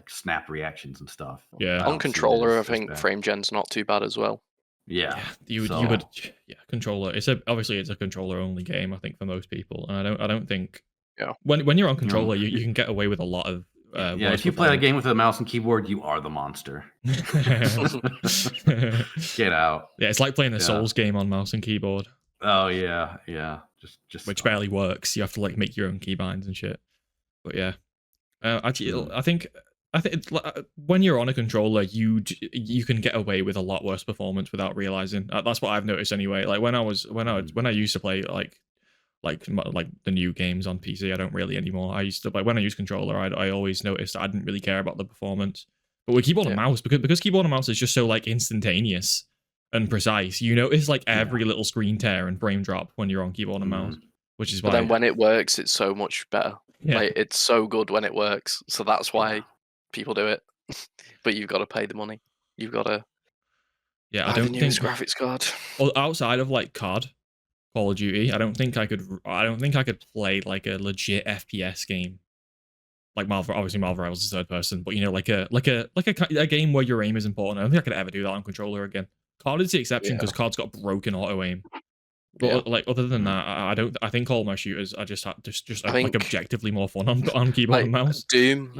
snap reactions and stuff. Yeah. On controller, I think frame gen's not too bad as well. Yeah. You would controller. Obviously it's a controller only game, I think, for most people. And I don't think when you're on controller, you can get away with a lot of if you play a game with a mouse and keyboard, you are the monster. Get out. Yeah, it's like playing a Souls game on mouse and keyboard. Oh yeah. Just which barely works. You have to like make your own keybinds and shit. But yeah. Actually, I think when you're on a controller, you can get away with a lot worse performance without realizing. That's what I've noticed anyway. Like when I used to play like the new games on PC, I don't really anymore. I used to, like when I use controller, I always noticed I didn't really care about the performance. But with keyboard and mouse, because keyboard and mouse is just so like instantaneous and precise, you notice like every little screen tear and frame drop when you're on keyboard and mouse, which is why. But then when it works, it's so much better. Yeah. Like it's so good when it works. So that's why people do it. But you've got to pay the money. You've got to. Yeah, I don't think graphics card. Well, outside of like COD, Call of Duty, I don't think I could play like a legit FPS game. Like Marvel Rivals is third person, but like a game where your aim is important. I don't think I could ever do that on controller again. COD is the exception because COD's got broken auto aim. But like other than that, I think all my shooters are just like objectively more fun on keyboard and mouse. Doom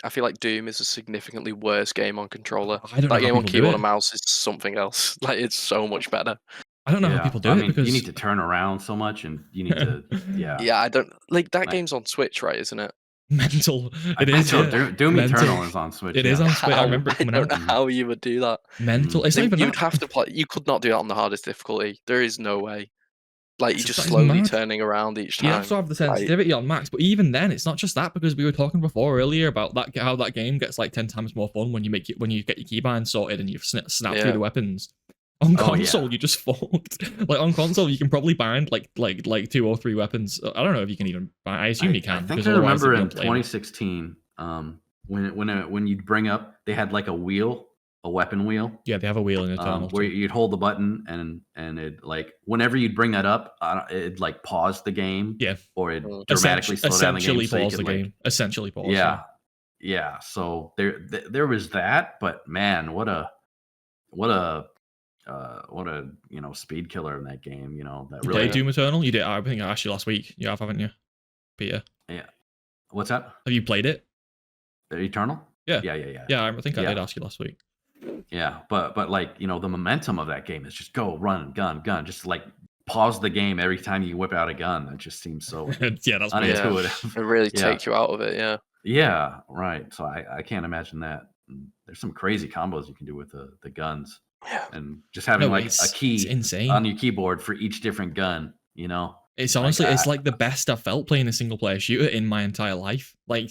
I feel like Doom is a significantly worse game on controller. I don't know that game on keyboard and mouse is something else. Like it's so much better. I don't know how people do it because you need to turn around so much and you need to Yeah, I don't like that game's on Switch, right, isn't it? Mental. It is. Doom Eternal is on Switch. It is on Switch. I remember it coming out. I don't know how you would do that. Mental. It's not even you'd have to play. You could not do that on the hardest difficulty. There is no way. Like you're just slowly turning around each time. You have to have the sensitivity on max, but even then, it's not just that because we were talking before earlier about that how that game gets like 10 times more fun when you get your keybind sorted and you snap through the weapons. On console, you just fucked. Like on console, you can probably bind like 2 or 3 weapons. I don't know if you can even bind. I assume you can. I think I remember in 2016, when you'd bring up, they had like a weapon wheel. Yeah, they have a wheel in Eternal. Where you'd hold the button and it like whenever you'd bring that up, it'd like pause the game. Yeah. Or it dramatically slow down the game. Essentially pause. Yeah. So there was that, but man, what a speed killer in that game. That you really played Doom Eternal. You did. I think I asked you last week. You have, haven't you, Peter? Yeah. What's that? Have you played it? Eternal? Yeah. Yeah. I think I did ask you last week. Yeah, but like the momentum of that game is just go run gun, just like pause the game every time you whip out a gun. That just seems so that's unintuitive. It really takes you out of it. Yeah. Yeah. Right. So I can't imagine that. There's some crazy combos you can do with the guns. Yeah. And just having a key insane on your keyboard for each different gun. It's honestly, it's like the best I've felt playing a single player shooter in my entire life. Like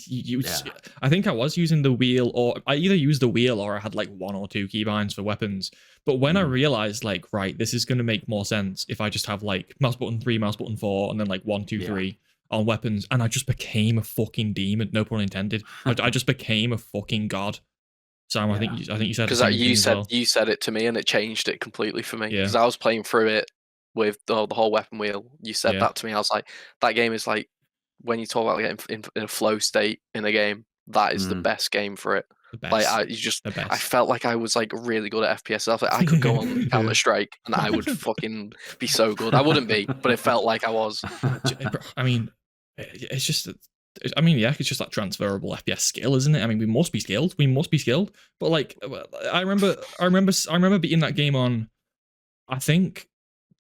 I think I was using the wheel, or I either used the wheel or I had like 1 or 2 keybinds for weapons. But when I realized like, right, this is going to make more sense if I just have like mouse button 3, mouse button 4, and then like 1, 2, 3 on weapons. And I just became a fucking demon. No pun intended. I just became a fucking god. Sam, I think you said because you said it to me and it changed it completely for me because Yeah. I was playing through it with the whole weapon wheel. You said that to me. I was like, that game is like when you talk about getting in a flow state in a game, that is the best game for it. The best. Like I felt like I was like really good at FPS. I was like, I could go on Counter Strike and I would fucking be so good. I wouldn't be, but it felt like I was. I mean, it's just. I mean, yeah, it's just that transferable FPS skill, isn't it? I mean, we must be skilled. But like, I remember beating that game on, I think,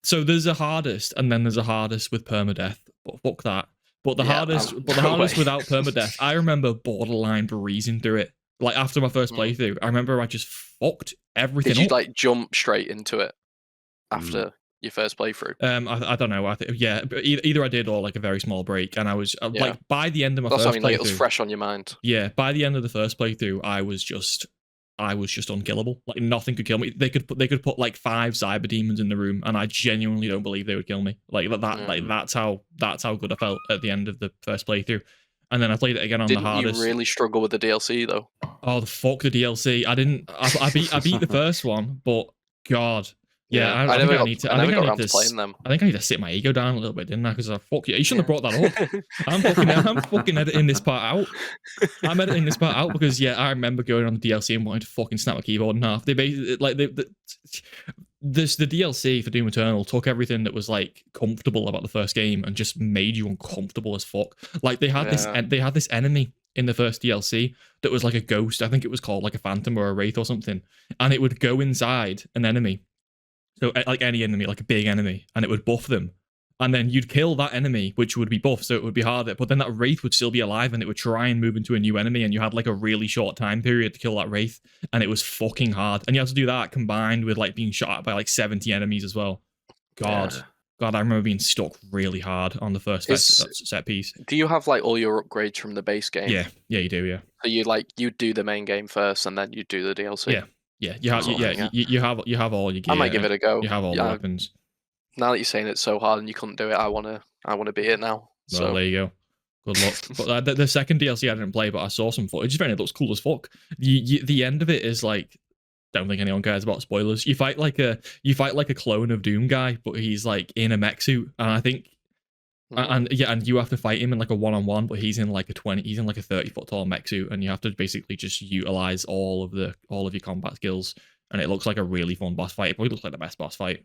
So there's a hardest, and then there's a hardest with permadeath. But fuck that. But the hardest no way. without permadeath, I remember borderline breezing through it. Like after my first playthrough, I remember I just fucked everything Did you up. like jump straight into it after your first playthrough? I don't know. I think but either I did or like a very small break, and I was like by the end of my first playthrough, like it was fresh on your mind. Yeah, by the end of the first playthrough, I was just unkillable. Like nothing could kill me. They could put like 5 cyber demons in the room, and I genuinely don't believe they would kill me. Like that. Like that's how good I felt at the end of the first playthrough. And then I played it again on the hardest. Didn't you really struggle with the DLC though? Oh, fuck the DLC! I didn't. I beat the first one, but God. Yeah, I think I need to. I think I need to playing them. I think I need to sit my ego down a little bit, didn't I? Because you shouldn't have brought that up. I'm fucking editing this part out. I'm editing this part out because I remember going on the DLC and wanting to fucking snap my keyboard in half. They basically the DLC for Doom Eternal took everything that was like comfortable about the first game and just made you uncomfortable as fuck. Like they had this enemy in the first DLC that was like a ghost. I think it was called like a phantom or a wraith or something, and it would go inside an enemy. So like any enemy, like a big enemy, and it would buff them. And then you'd kill that enemy, which would be buffed, so it would be harder. But then that wraith would still be alive, and it would try and move into a new enemy, and you had like a really short time period to kill that wraith, and it was fucking hard. And you had to do that combined with like being shot at by like 70 enemies as well. God, I remember being stuck really hard on the first set piece. Do you have like all your upgrades from the base game? Yeah, you do. Yeah. So you do the main game first, and then you do the DLC. Yeah, you have all your gear. I might give it a go. You have all the weapons. Now that you're saying it's so hard and you couldn't do it, I wanna beat it now. Well, there you go. Good luck. But the second DLC I didn't play, but I saw some footage. It looks cool as fuck. The end of it is like, don't think anyone cares about spoilers. You fight like a clone of Doom guy, but he's like in a mech suit, and I think. And you have to fight him in like a 1-on-1, but he's in like a 30-foot tall mech suit, and you have to basically just utilize all of your combat skills, and it looks like a really fun boss fight. It probably looks like the best boss fight.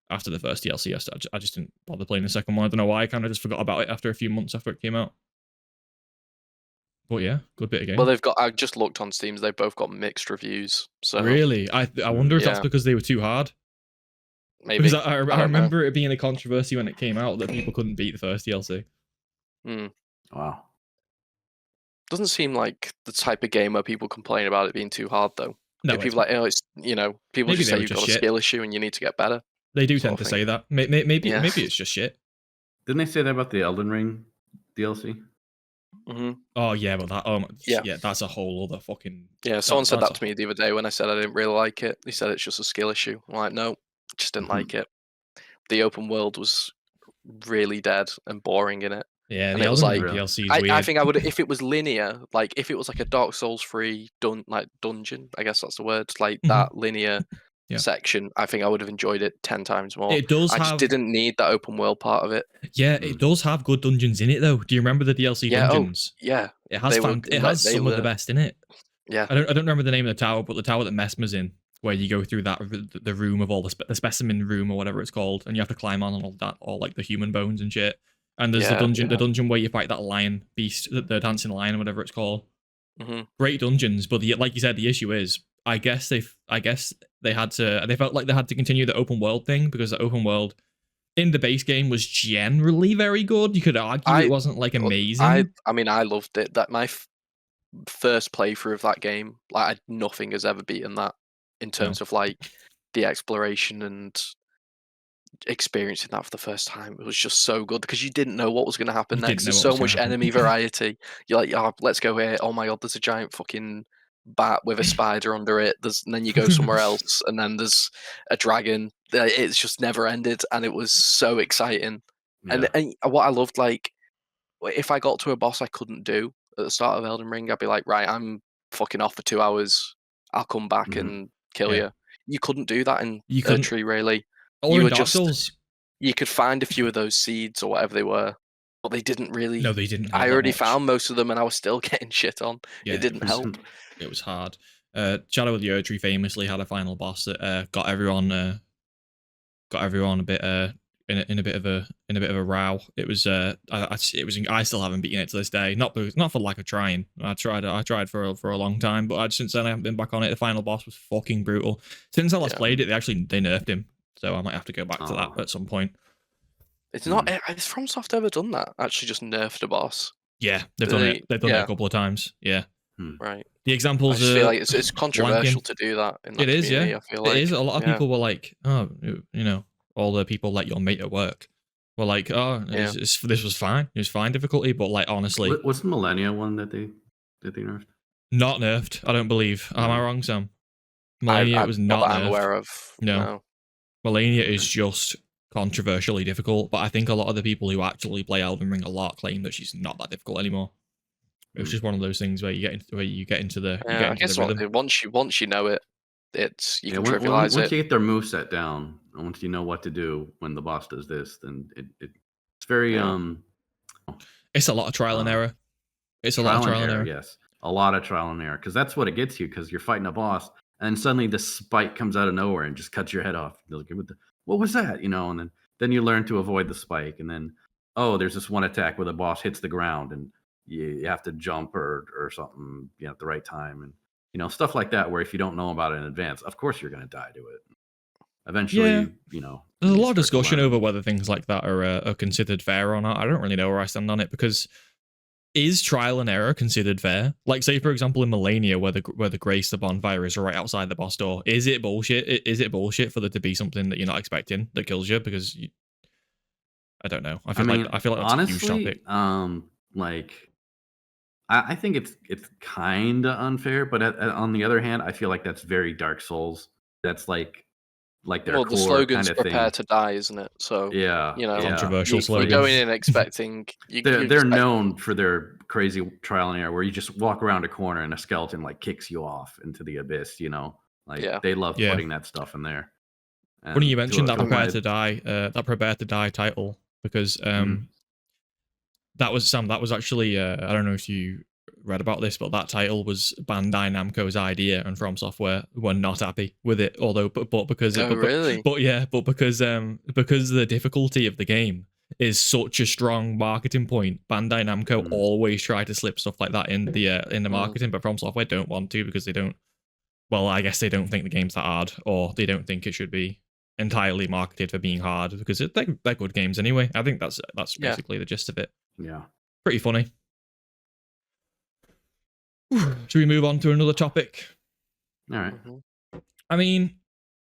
After the first DLC, I just didn't bother playing the second one. I don't know why. I kind of just forgot about it after a few months after it came out. But yeah, good bit of game. Well, I just looked on Steam. They've both got mixed reviews. So really, I wonder if that's because they were too hard. Maybe. Because I remember it being a controversy when it came out that people couldn't beat the first DLC. Wow. Doesn't seem like the type of game where people complain about it being too hard, though. No, people like, it's people just say you've got a skill issue and you need to get better. They do tend to say that. Maybe it's just shit. Didn't they say that about the Elden Ring DLC? Mm-hmm. Oh yeah, but that's a whole other fucking. Yeah, someone said that to me the other day when I said I didn't really like it. He said it's just a skill issue. I'm like, no. Just didn't like it. The open world was really dead and boring in it. Yeah, and it was like DLC is weird. I think I would if it was linear, like if it was like a Dark Souls 3 dungeon, I guess that's the word, like that linear section, I think I would have enjoyed it 10 times more. It does. I just didn't need that open world part of it. Yeah, it does have good dungeons in it though. Do you remember the DLC dungeons? Yeah, it has some of the best in it. Yeah, I don't remember the name of the tower, but the tower that Mesmer's in, where you go through the room of all the specimen room or whatever it's called, and you have to climb on and all that, all like the human bones and shit. And there's the dungeon where you fight that lion beast, the dancing lion or whatever it's called. Great dungeons, but like you said, the issue is, I guess they felt like they had to continue the open world thing, because the open world in the base game was generally very good. You could argue it wasn't like amazing. I mean, I loved it. That my first playthrough of that game, like nothing has ever beaten that. In terms of like the exploration and experiencing that for the first time, it was just so good because you didn't know what was going to happen next. There's so much enemy variety. You're like, oh, let's go here. Oh my god, there's a giant fucking bat with a spider under it. And then you go somewhere else, and then there's a dragon. It's just never ended, and it was so exciting. Yeah. And what I loved, like, if I got to a boss I couldn't do at the start of Elden Ring, I'd be like, right, I'm fucking off for 2 hours. I'll come back and kill you. You couldn't do that in Tree, really. Or you were just you could find a few of those seeds or whatever they were, but they didn't really. No, they didn't. I already found most of them, and I was still getting shit on. Yeah, it didn't help. It was hard. Shadow of the Erdtree famously had a final boss that got everyone a bit in a bit of a row. It was I still haven't beaten it to this day. Not for lack of trying. I tried for a long time, but since then I haven't been back on it. The final boss was fucking brutal. Since I last played it, they nerfed him So I might have to go back to that at some point. It's not. Has FromSoft ever done that? Actually, just nerfed a boss. Yeah, they've done it. They've done it a couple of times. Yeah. Right. The I examples just feel are like it's controversial to do that in that It is, community. yeah. I feel It like is. A lot of people were like, oh, you know, all the people like your mate at work were like, oh, this was fine. It was fine difficulty, but like honestly, what's the Millennia one that they nerfed? not nerfed. I don't believe. Am I wrong, Sam? Millennia was not nerfed. I'm aware of. No. Millennia is just controversially difficult, but I think a lot of the people who actually play Elden Ring a lot claim that she's not that difficult anymore. It was just one of those things where you get into the I guess rhythm. once you know it, you can trivialize it. Once you get their moveset down, and once you know what to do when the boss does this, then it's very It's a lot of trial and error. It's a lot of trial and error. Yes, a lot of trial and error, because that's what it gets you. Because you're fighting a boss, and suddenly the spike comes out of nowhere and just cuts your head off. You're like, what was that? You know, and then you learn to avoid the spike, and then there's this one attack where the boss hits the ground and you have to jump or something, at the right time, and stuff like that. Where if you don't know about it in advance, of course you're going to die to it. Eventually, there's a lot of discussion over whether things like that are considered fair or not. I don't really know where I stand on it, because is trial and error considered fair? Like, say for example in Millennia, where the Grace the bonfire is right outside the boss door, is it bullshit? Is it bullshit for there to be something that you're not expecting that kills you? Because I don't know. I feel like that's honestly, a huge topic. I think it's kind of unfair, but on the other hand, I feel like that's very Dark Souls. That's like their core the slogan's kind of prepare thing. to die, isn't it? So controversial slogan. You're going in expecting. They're known for their crazy trial and error, where you just walk around a corner and a skeleton like kicks you off into the abyss. They love putting that stuff in there. Funny you mentioned that prepare to die title, because that was Sam. That was actually I don't know if you read about this, but that title was Bandai Namco's idea, and From Software were not happy with it. Although, but because really? But because the difficulty of the game is such a strong marketing point, Bandai Namco always try to slip stuff like that in the marketing, but From Software don't want to, because they don't. Well, I guess they don't think the game's that hard, or they don't think it should be entirely marketed for being hard, because they're good games anyway. I think that's basically the gist of it. Yeah. Pretty funny. Should we move on to another topic? All right. I mean,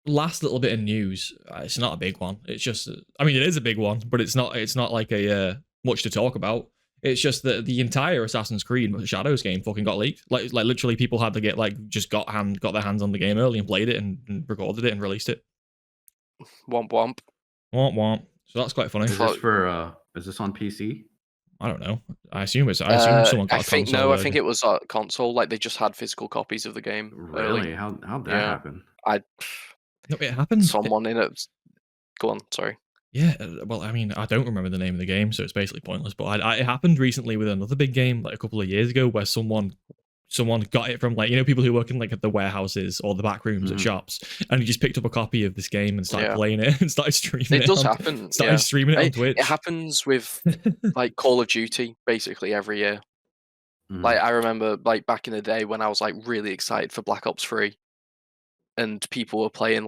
last little bit of news. It's not a big one. It's just, I mean, it is a big one, but it's not like a much to talk about. It's just that the entire Assassin's Creed Shadows game fucking got leaked. Like literally, people had to get got their hands on the game early and played it and recorded it and released it. Womp womp. Womp womp. So that's quite funny. Is this on PC? I don't know. I assume someone got a console. I think it was a console. Like, they just had physical copies of the game. Really? Early. How'd that happen? No, it happened. Someone in it. Go on. Sorry. Yeah, well, I mean, I don't remember the name of the game, so it's basically pointless. But it happened recently with another big game, like a couple of years ago, where someone got it from people who work in at the warehouses or the back rooms at shops, and he just picked up a copy of this game and started playing it and started streaming it. It does happen. Started streaming it on Twitch. It happens with Call of Duty basically every year. Like, I remember back in the day when I was really excited for Black Ops 3, and people were playing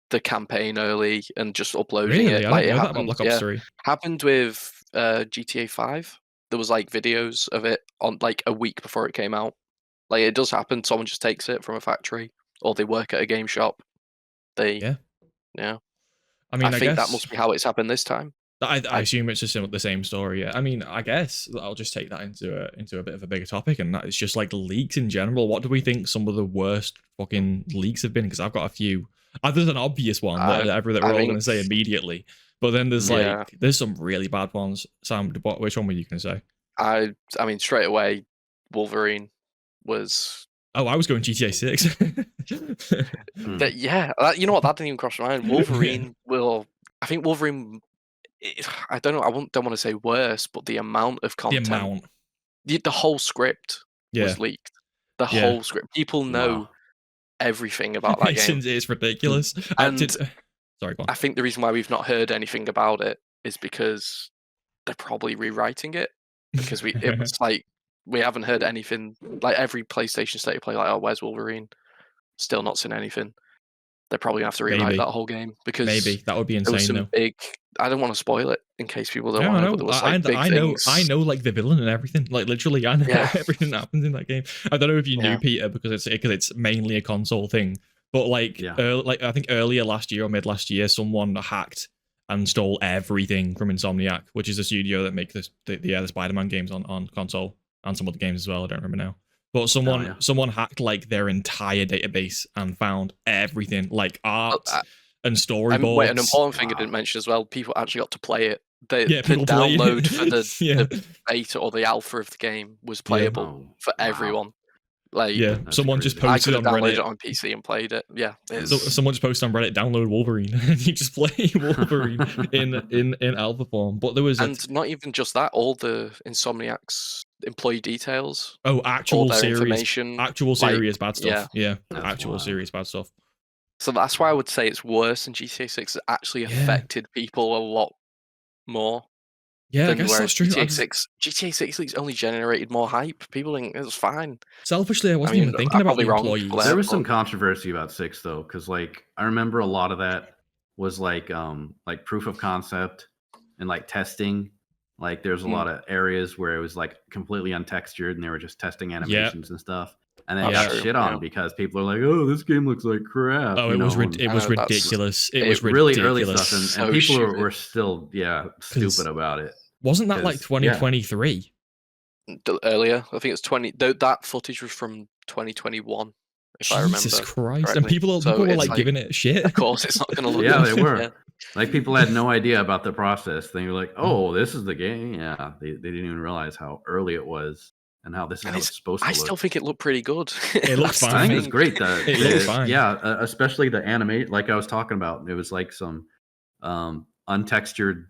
the campaign early and just uploading it. I didn't know that about Black Ops 3. Happened with GTA 5. There was videos of it on a week before it came out. It does happen. Someone just takes it from a factory, or they work at a game shop. Yeah. I mean, I think that must be how it's happened this time. I assume it's just the same story. Yeah. I mean, I guess I'll just take that into a bit of a bigger topic, and that is just leaks in general. What do we think some of the worst fucking leaks have been? Because I've got a few. There's an obvious one that we're all going to say immediately, but then there's there's some really bad ones. Sam, which one were you going to say? I mean, straight away, Wolverine was. Oh, I was going GTA 6. You know what? That didn't even cross my mind. Wolverine I think Wolverine. I don't know. Don't want to say worse, but the amount of content, the whole script was leaked. The whole script. People know everything about that game. It's ridiculous. Sorry, go on. I think the reason why we've not heard anything about it is because they're probably rewriting it. Because it was we haven't heard anything. Every PlayStation State play, oh, where's Wolverine? Still not seen anything. they're probably gonna have to rewrite Maybe. that whole game because Maybe that would be there was insane some though. big. I don't want to spoil it in case people don't No, want to, but no, there was like big I things. know, like the villain and everything. Like literally, I know Yeah. everything that happens in that game. I don't know if you knew Yeah. Peter because it's mainly a console thing. But like, Yeah. like I think earlier last year or mid last year, someone hacked and stole everything from Insomniac, which is a studio that make the Spider-Man games on console and some other games as well. I don't remember now. But someone hacked like their entire database and found everything, like art and storyboards. Wait, an important thing I didn't mention as well. People actually got to play it. The people played download it. for the beta or the alpha of the game was playable for everyone. Like, yeah, someone crazy. just posted on downloaded Reddit it on PC and played it. Yeah, someone just posted on Reddit, download Wolverine, and you just play Wolverine in alpha form. But there was not even just that. All the Insomniac's employee details. Actual serious information. Actual serious bad stuff. Yeah, That's actual wild. serious bad stuff. So that's why I would say it's worse than GTA 6. It actually affected people a lot more. Yeah, I guess that's true. GTA 6 leaks only generated more hype. People think it was fine. Selfishly, I wasn't even thinking about the employees. There was some controversy about 6 though, because like I remember a lot of that was like proof of concept and like testing. Like there's a lot of areas where it was like completely untextured and they were just testing animations and stuff. And they got shit on because people are like, "Oh, this game looks like crap." Oh, it was ridiculous. It was really early stuff, and people were still stupid about it. Wasn't that like 2023? Earlier, I think it's 20. That footage was from 2021. If I remember. Jesus Christ! Correctly. And people were like giving it shit. Of course, it's not going to look. Yeah, good. they were. Like people had no idea about the process. They were like, "Oh, this is the game." Yeah, they didn't even realize how early it was. And how this is how it's supposed to look. I still think it looked pretty good. It looks fine. I think it's great. It looks fine. Yeah, especially the animate. Like I was talking about, it was like some untextured,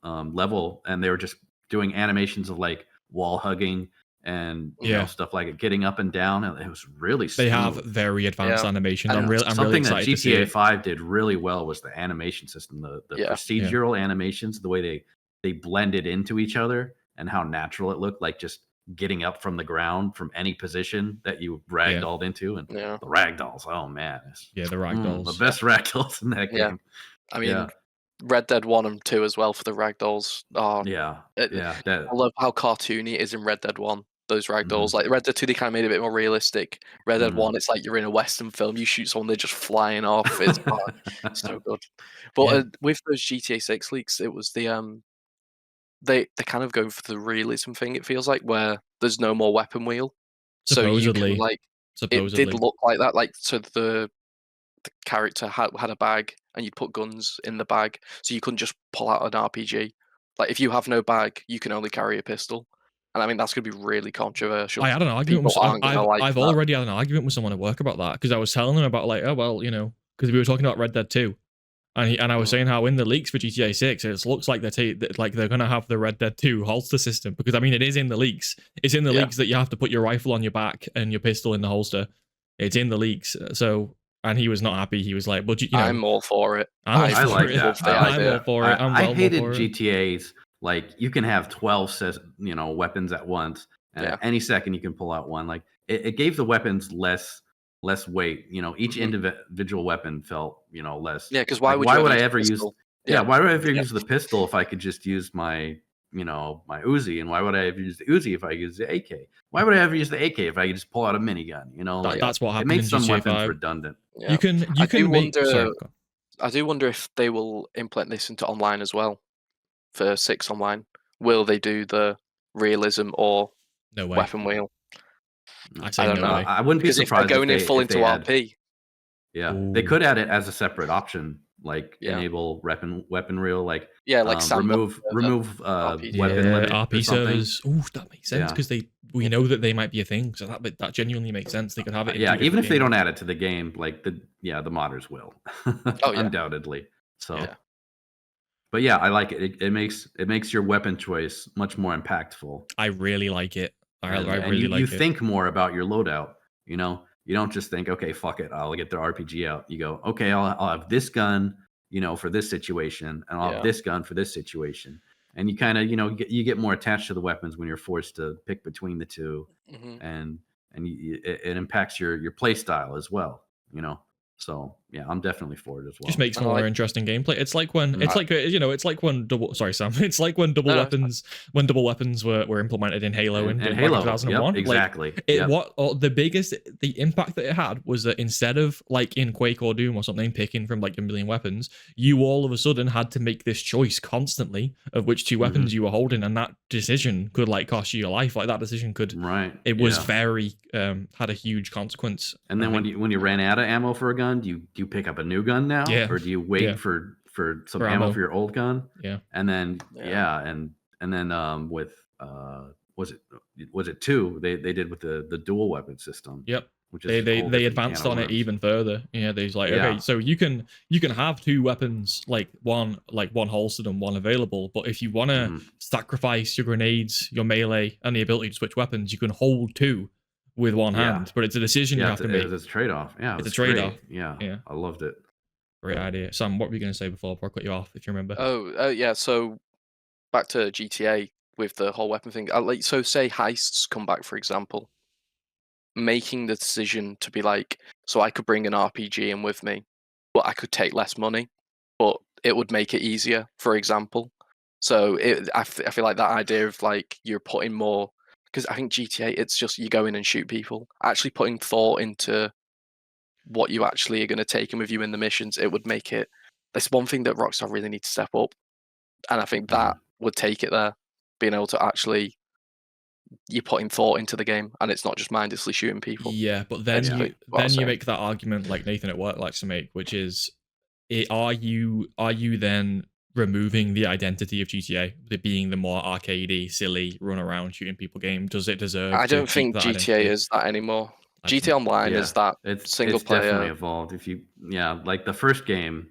level, and they were just doing animations of like wall hugging and stuff like it, getting up and down, and it was really smooth. They have very advanced animation. I'm really something excited that to see GTA it. 5 did really well was the animation system, the procedural animations, the way they blended into each other, and how natural it looked, like just getting up from the ground from any position that you ragdolled into, and the ragdolls. Oh man, the ragdolls, the best ragdolls in that game. Yeah. I mean, Red Dead 1 and 2 as well for the ragdolls. I love how cartoony it is in Red Dead 1. Those ragdolls, like Red Dead 2, they kind of made it a bit more realistic. Red Dead 1, it's like you're in a Western film. You shoot someone, they're just flying off. It's so good. But with those GTA 6 leaks, it was the they're kind of going for the realism thing, it feels like, where there's no more weapon wheel. Supposedly. So you can, it did look like that. Like, so the character had a bag, and you'd put guns in the bag, so you couldn't just pull out an RPG. Like, if you have no bag, you can only carry a pistol. And I mean, that's going to be really controversial. I had an argument. I've already had an argument with someone at work about that, because I was telling them about like, oh well, because we were talking about Red Dead 2. And I was saying how in the leaks for GTA 6, it looks like they're gonna have the Red Dead 2 holster system, because I mean it is in the leaks. It's in the leaks that you have to put your rifle on your back and your pistol in the holster. It's in the leaks. So, and he was not happy. He was like, "But I'm all for it. I like that. I'm all for it. I hated GTA's. Like you can have 12 weapons at once, and at any second you can pull out one. Like it gave the weapons less weight. Each individual weapon felt less. Yeah, because why would I ever use the pistol if I could just use my my Uzi, and why would I ever use the Uzi if I use the AK? Why would I ever use the AK if I could just pull out a minigun? That's what happened. It makes some weapons 5. redundant. Yeah. I do wonder if they will implement this into online as well. For 6 online, will they do the realism or weapon wheel? I don't know. I wouldn't be surprised if they're going in full into RP. Yeah, they could add it as a separate option, like enable weapon reel, like remove weapon limit RP servers. Oh, that makes sense, because we know that they might be a thing, so that genuinely makes sense. They could have it. Even if they don't add it to the game, like the modders will, undoubtedly. So. Yeah. But yeah, I like it. It makes your weapon choice much more impactful. I really like it. I really like it. You think more about your loadout. You don't just think, okay, fuck it, I'll get the RPG out. You go, okay, I'll have this gun, for this situation, and I'll have this gun for this situation. And you kind of, you get more attached to the weapons when you're forced to pick between the two, and it impacts your play style as well. So I'm definitely for it as well. Just makes And I more like- interesting gameplay. It's like when it's like when double. Sorry, Sam. It's like when double No, it's fine. weapons were implemented in Halo and back in Halo, 2001. yep, exactly. The impact that it had was that instead of like in Quake or Doom or something picking from like a million weapons, you all of a sudden had to make this choice constantly of which two weapons you were holding, and that decision could like cost you your life. Like that decision could. Right. It was very had a huge consequence. And then when you ran out of ammo for a gun, do you pick up a new gun now, or do you wait for some ammo for your old gun? Yeah. And then and then with was it 2 they did with the dual weapon system. Yep. Which is they advanced on it even further. Yeah, there's like okay, so you can have two weapons, like one holstered and one available, but if you want to sacrifice your grenades, your melee, and the ability to switch weapons, you can hold two with one hand. But it's a decision you have to make. It's a trade-off. Yeah, it's a trade-off. Yeah, I loved it. Great idea. Sam, what were you going to say before I cut you off, if you remember? Yeah. So back to GTA with the whole weapon thing. So say heists come back, for example. Making the decision to be like, so I could bring an RPG in with me, but I could take less money, but it would make it easier, for example. So I feel like that idea of like you're putting more, because I think GTA, it's just you go in and shoot people. Actually putting thought into what you actually are going to take in with you in the missions, it would make it. That's one thing that Rockstar really need to step up, and I think that would take it there, being able to actually. You're putting thought into the game, and it's not just mindlessly shooting people. Yeah, but then you make that argument like Nathan at work likes to make, which is, are you then removing the identity of GTA, it being the more arcadey, silly, run around shooting people game? Does it deserve? I don't think GTA is that anymore. GTA Online is that single player. It's definitely evolved. Like the first game,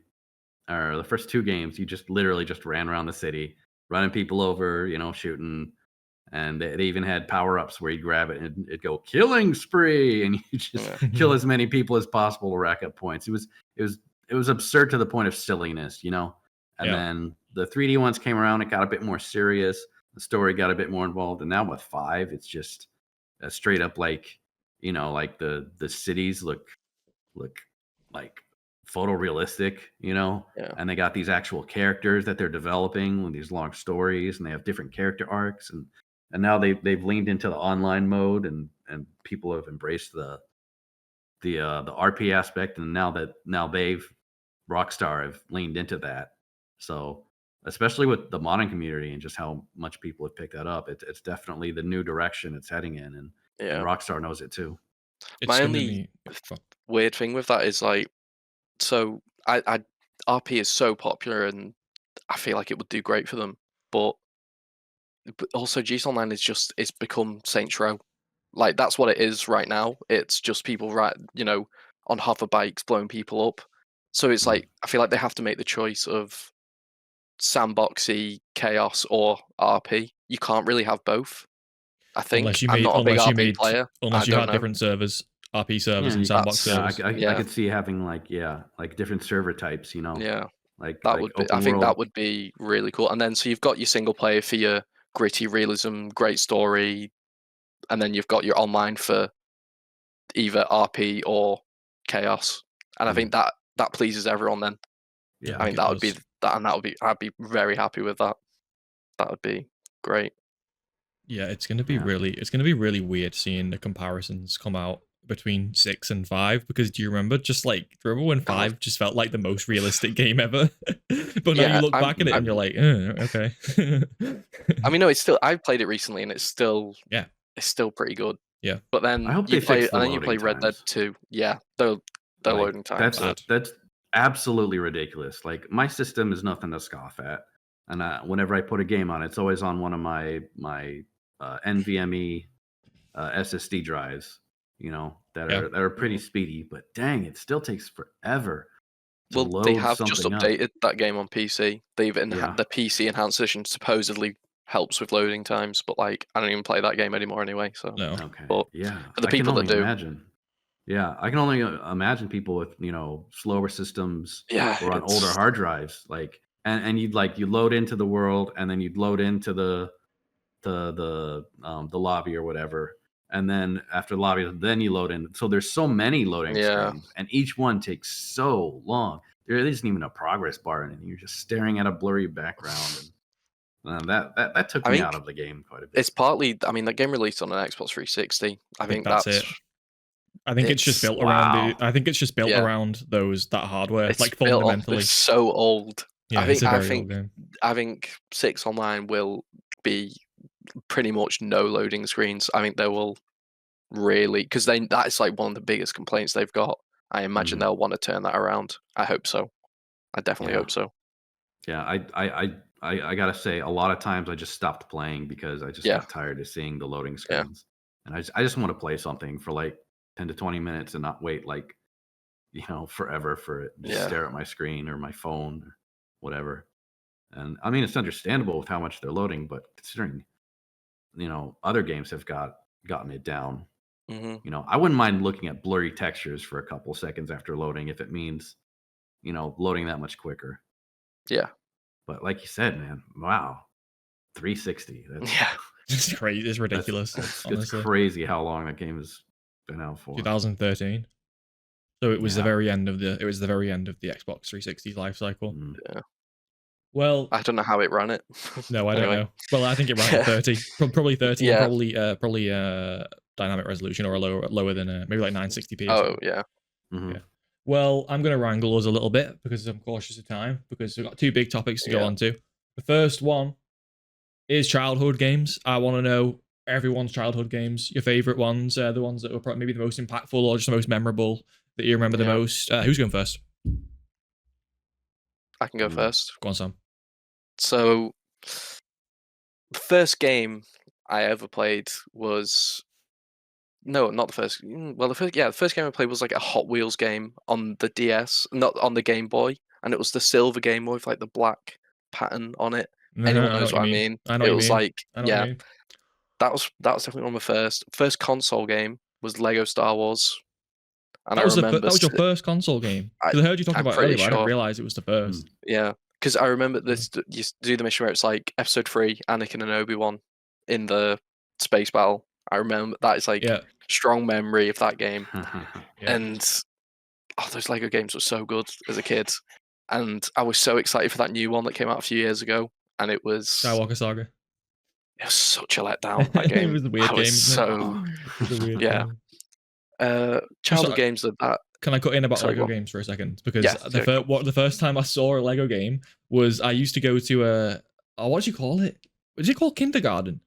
or the first 2 games, you just literally just ran around the city, running people over, shooting. And they even had power-ups where you grab it and it'd go killing spree, and you just kill as many people as possible to rack up points. It was absurd to the point of silliness, And then the 3D ones came around. It got a bit more serious. The story got a bit more involved. And now with 5, it's just a straight up like the cities look like photorealistic, and they got these actual characters that they're developing with these long stories, and they have different character arcs, and now they've leaned into the online mode, and people have embraced the RP aspect, and now Rockstar have leaned into that. So especially with the modding community and just how much people have picked that up, it's definitely the new direction it's heading in, and Rockstar knows it too. My only weird thing with that is like, so I RP is so popular, and I feel like it would do great for them, but also GTA Online it's become Saints Row. Like that's what it is right now. It's just people on hover bikes blowing people up. So it's like I feel like they have to make the choice of sandboxy, chaos, or RP. You can't really have both. I think I'm not a big RP player. Unless you had different servers, RP servers and sandbox servers. I could see having like different server types, Yeah. Like that would be, I think that would be really cool. And then so you've got your single player for your gritty realism, great story, and then you've got your online for either RP or chaos. And I think that pleases everyone then. Yeah. I think that would be that, and I'd be very happy with that. That would be great. Yeah, it's gonna be really weird seeing the comparisons come out between 6 and 5, because do you remember when 5 just felt like the most realistic game ever? But now you look back at it and you're like, okay. I mean, no, it's still, I've played it recently and it's still pretty good. Yeah. But then I hope you play loading Red Dead 2. Yeah, the loading times. That's absolutely ridiculous. Like my system is nothing to scoff at, and whenever I put a game on, it's always on one of my NVMe SSD drives. That are pretty speedy, but dang, it still takes forever. Well, they have just updated that game on PC. The PC enhanced edition supposedly helps with loading times, but like I don't even play that game anymore anyway. So no. Okay. But for the people that do, I can only imagine people with slower systems or on older hard drives, like and you load into the world, and then you'd load into the lobby or whatever. and then after the lobby, then you load in. So there's so many loading Yeah. screens, and each one takes so long. There isn't even a progress bar or anything. You're just staring at a blurry background, and that took I me think out of the game quite a bit. it's partly. I mean, that game released on an Xbox 360. I think that's it. I think it's just built around the. I think it's just built around that hardware, It's like built on- fundamentally. It's so old. Yeah, I it's a very think old game. I think 6 Online will be pretty much no loading screens. I think they will really, because that's like one of the biggest complaints they've got. I imagine they'll want to turn that around. I hope so. I definitely hope so. Yeah, I gotta say, a lot of times I just stopped playing because I just got tired of seeing the loading screens, and I just want to play something for like 10 to 20 minutes and not wait like forever for it. Just stare at my screen or my phone or whatever. And I mean, it's understandable with how much they're loading, but considering other games have gotten it down. I wouldn't mind looking at blurry textures for a couple seconds after loading if it means loading that much quicker. Yeah. But like you said, man, wow, 360. That's, it's crazy. It's ridiculous. It's crazy how long that game has been out for. 2013. So it was the very end of the Xbox 360's life cycle. Yeah. Well, I don't know how it ran it. No, I don't know. Well, I think it ran at 30, probably 30, and probably dynamic resolution or lower than maybe like 960p. Oh yeah. Yeah. Well, I'm going to wrangle us a little bit because I'm cautious of time because we've got 2 big topics to go on to. The first one is childhood games. I want to know everyone's childhood games, your favorite ones, the ones that were probably maybe the most impactful or just the most memorable that you remember the most. Who's going first? I can go first. Go on, Sam. So, the first game I ever played was not the first. Well, the first game I played was like a Hot Wheels game on the DS, not on the Game Boy, and it was the silver Game Boy with like the black pattern on it. Anyone knows what I mean? I know what you mean. Like that was definitely one of my first console game was Lego Star Wars. And that was your first console game. Because I heard you talking about it earlier, but I didn't realize it was the first. Yeah, because I remember this. You do the mission where it's like Episode 3, Anakin and Obi-Wan in the space battle. I remember that is like strong memory of that game. And those Lego games were so good as a kid, and I was so excited for that new one that came out a few years ago, and it was Skywalker Saga. It was such a letdown. That game. It was a weird game. It was a weird game. Childhood games are that. Can I cut in about Lego games for a second? Because the first time I saw a Lego game was I used to go to what do you call it? What did you call kindergarten?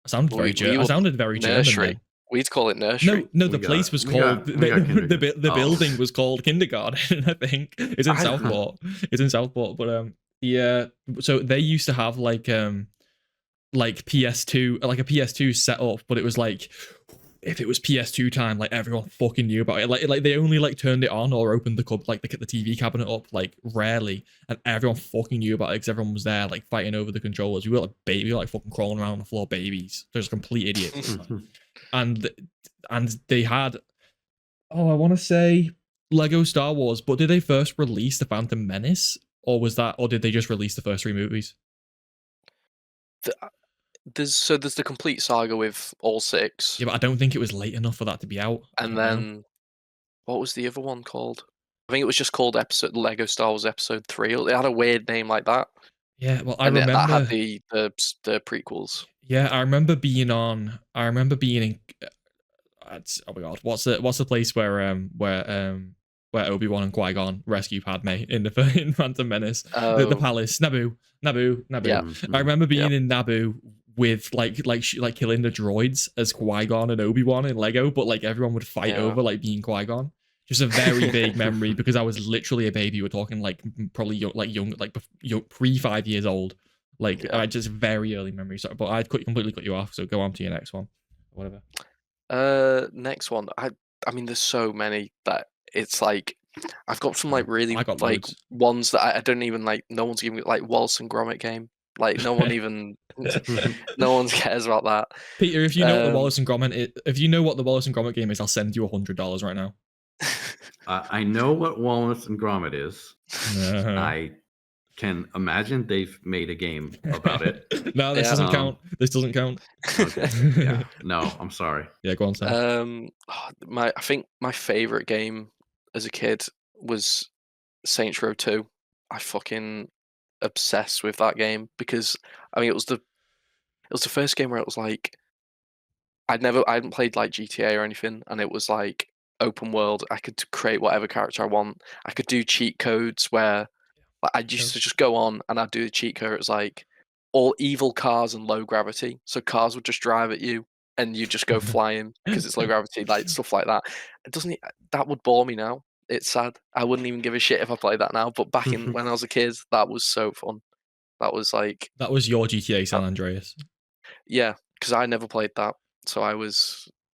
I sounded very German. Then. We'd call it nursery. No, the place was called the building was called kindergarten. I think it's in Southport. It's in Southport, but so they used to have like PS2, like a PS2 set up, but it was like if it was PS2 time, like everyone fucking knew about it. Like they only like turned it on or opened the TV cabinet up like rarely, and everyone fucking knew about it because everyone was there like fighting over the controllers. We were like fucking crawling around on the floor, babies. There's complete idiots. and they had I want to say Lego Star Wars, but did they first release the Phantom Menace, or did they just release the first 3 movies? There's the complete saga with all 6. Yeah, but I don't think it was late enough for that to be out. And then, what was the other one called? I think it was just called Lego Star Wars Episode 3. It had a weird name like that. Yeah, well, I remember that had the prequels. Yeah, I remember being in. Oh my god, what's the place where Obi-Wan and Qui-Gon rescue Padme in Phantom Menace? The palace, Naboo. Yeah. I remember being in Naboo with like killing the droids as Qui-Gon and Obi-Wan in Lego, but like everyone would fight over like being Qui-Gon. Just a very big memory because I was literally a baby. We're talking like probably young, pre 5 years old. I just very early memory. So, but I completely cut you off. So go on to your next one, or whatever. Next one. I mean, there's so many that it's like I've got some like really like ones that I don't even like. No one's giving like Wallace and Gromit game. Like no one even, no one cares about that. Peter, if you know what the Wallace and Gromit game is, I'll send you $100 right now. I know what Wallace and Gromit is. I can imagine they've made a game about it. No, this Yeah. doesn't count. This doesn't count. Okay. Yeah. No, I'm sorry. Yeah, go on, Sam. I think my favorite game as a kid was Saints Row 2. I fucking obsessed with that game because I mean it was the first game where it was like I hadn't played like GTA or anything, and it was like open world. I could create whatever character I want. I could do cheat codes where like, I used to just go on and I'd do the cheat code. It was like all evil cars and low gravity, so cars would just drive at you and you just go flying because it's low gravity, like stuff like that. It doesn't. That would bore me now. It's sad. I wouldn't even give a shit if I played that now. But back in when I was a kid, that was so fun. That was like That was your GTA San Andreas. yeah, because I never played that. So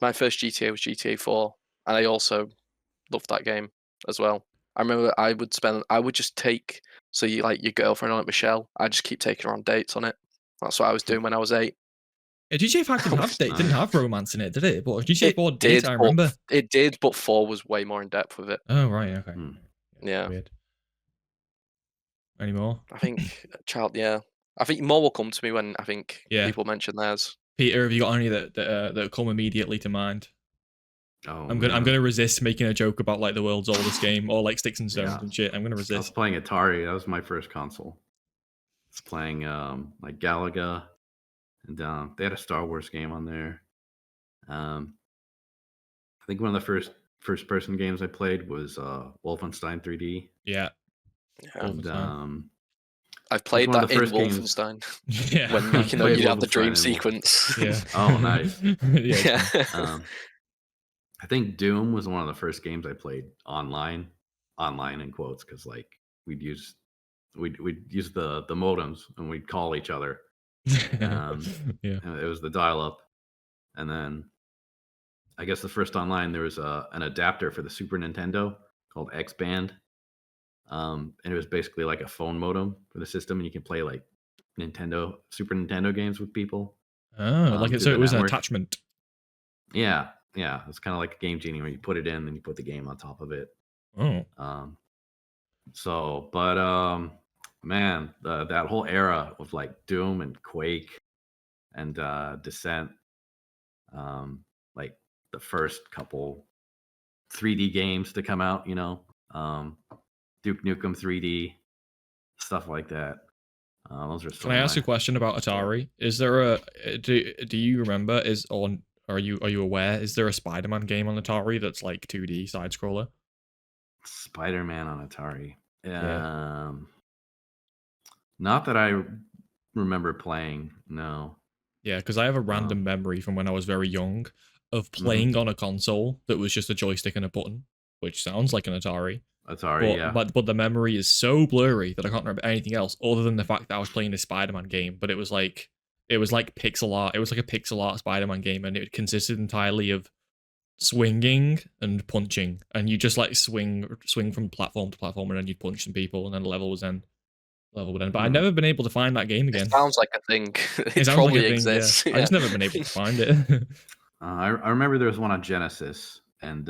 my first GTA was GTA 4, and I also loved that game as well. I remember I would just take you like your girlfriend on it, Michelle. I just keep taking her on dates on it. That's what I was doing when I was 8. GTA 5 didn't have romance in it, did it? But GTA 4 did, I but remember. It did, but 4 was way more in depth with it. Oh, right, okay. Yeah. Weird. Any more? I think I think more will come to me when I think people mention theirs. Peter, have you got any that come immediately to mind? Oh, I'm gonna resist making a joke about like the world's oldest game or like Sticks and Stones and shit. I'm gonna resist. I was playing Atari. That was my first console. I was playing like Galaga, and they had a Star Wars game on there. I think one of the first person games I played was Wolfenstein 3D. Yeah. And, I've played that in Wolfenstein. Yeah. When you have the dream sequence. Yeah. Oh, nice. Yeah. I think Doom was one of the first games I played online in quotes, because like we'd use the modems and we'd call each other. Yeah. And it was the dial-up, and then I guess the first online there was an adapter for the Super Nintendo called X-Band. And it was basically like a phone modem for the system, and you can play like Super Nintendo games with people. Oh, like it was an attachment. Yeah. It's kind of like a Game Genie where you put it in and you put the game on top of it. Oh. Man, that whole era of like Doom and Quake and Descent, like the first couple 3D games to come out, Duke Nukem 3D, stuff like that. Those are. Can I ask you a question about Atari? Is there do you remember are you aware? Is there a Spider-Man game on Atari that's like 2D side scroller? Spider-Man on Atari. Yeah. Not that I remember playing. No. Yeah, because I have a random memory from when I was very young of playing on a console that was just a joystick and a button, which sounds like an Atari. But the memory is so blurry that I can't remember anything else other than the fact that I was playing a Spider-Man game. But it was like pixel art. It was like a pixel art Spider-Man game, and it consisted entirely of swinging and punching, and you just like swing from platform to platform, and then you'd punch some people, and then the level would end. But I've never been able to find that game again. It sounds like a thing. It sounds probably like a thing, exists. Yeah. I've just never been able to find it. I remember there was one on Genesis, and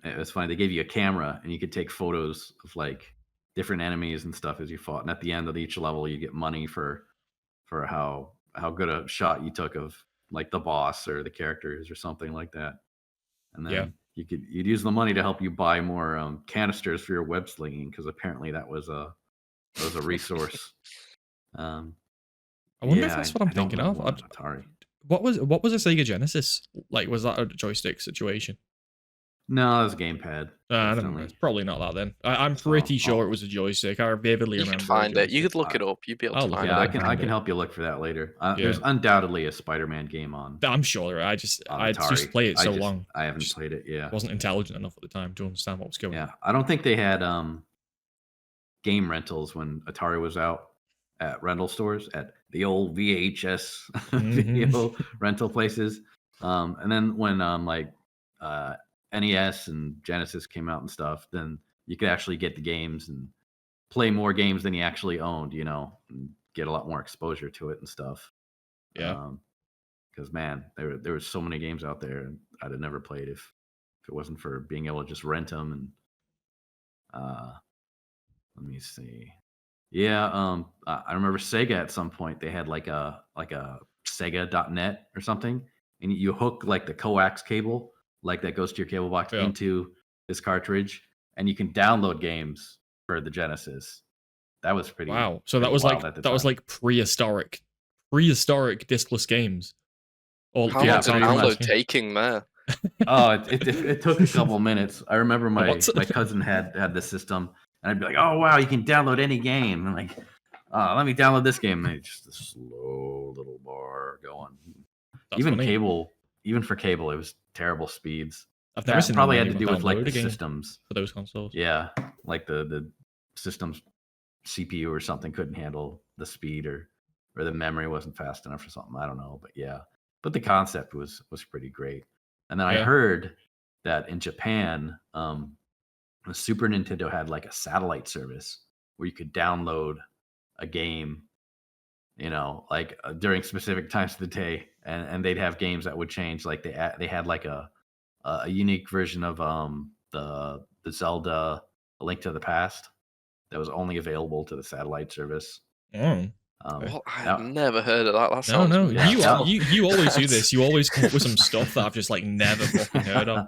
it was funny. They gave you a camera, and you could take photos of like different enemies and stuff as you fought. And at the end of each level, you get money for how good a shot you took of like the boss or the characters or something like that. And then you'd use the money to help you buy more canisters for your web slinging, because apparently that was a resource. I wonder if that's what I'm thinking of. Atari. What was a Sega Genesis? Like, was that a joystick situation? No, it was a gamepad. I don't know. It's probably not that then. I'm pretty sure it was a joystick. I vividly remember. You could find it. You could look it up. You'd be able to find it. I can help you look for that later. There's undoubtedly a Spider-Man game on. I'm sure. I just played it so long. I haven't played it. Yeah, wasn't intelligent enough at the time to understand what was going on. Yeah, I don't think they had game rentals when Atari was out at rental stores, at the old VHS video rental places. And then when NES and Genesis came out and stuff, then you could actually get the games and play more games than you actually owned, and get a lot more exposure to it and stuff. Yeah. Because man, there were so many games out there, and I'd have never played if it wasn't for being able to just rent them. And let me see. Yeah, I remember Sega at some point, they had like a Sega.net or something, and you hook like the coax cable, like that goes to your cable box Yeah. into this cartridge, and you can download games for the Genesis. That was Wow. So pretty wild at the that was time. like prehistoric discless games. Or How Yeah, long's a pixelated pretty much. download discless games. taking there? Oh, it took a couple minutes. I remember What? my cousin had the system, and I'd be like, "Oh wow, you can download any game." I'm like, "Let me download this game." And it's just a slow little bar going. That's Even funny. cable, even for cable, it was terrible speeds. I've never That seen probably had to anyone do with like download the a game systems. for those consoles. Yeah, like the system's CPU or something couldn't handle the speed, or the memory wasn't fast enough or something. I don't know, but yeah. But the concept was pretty great. And then I Yeah. heard that in Japan, the Super Nintendo had like a satellite service where you could download a game, like during specific times of the day, and they'd have games that would change. Like they had like a unique version of the Zelda A Link to the Past that was only available to the satellite service. Oh. What? I've That, never heard of that. That No, sounds no. Yeah, You that- you always do this. You always come up with some stuff that I've just like never fucking heard of.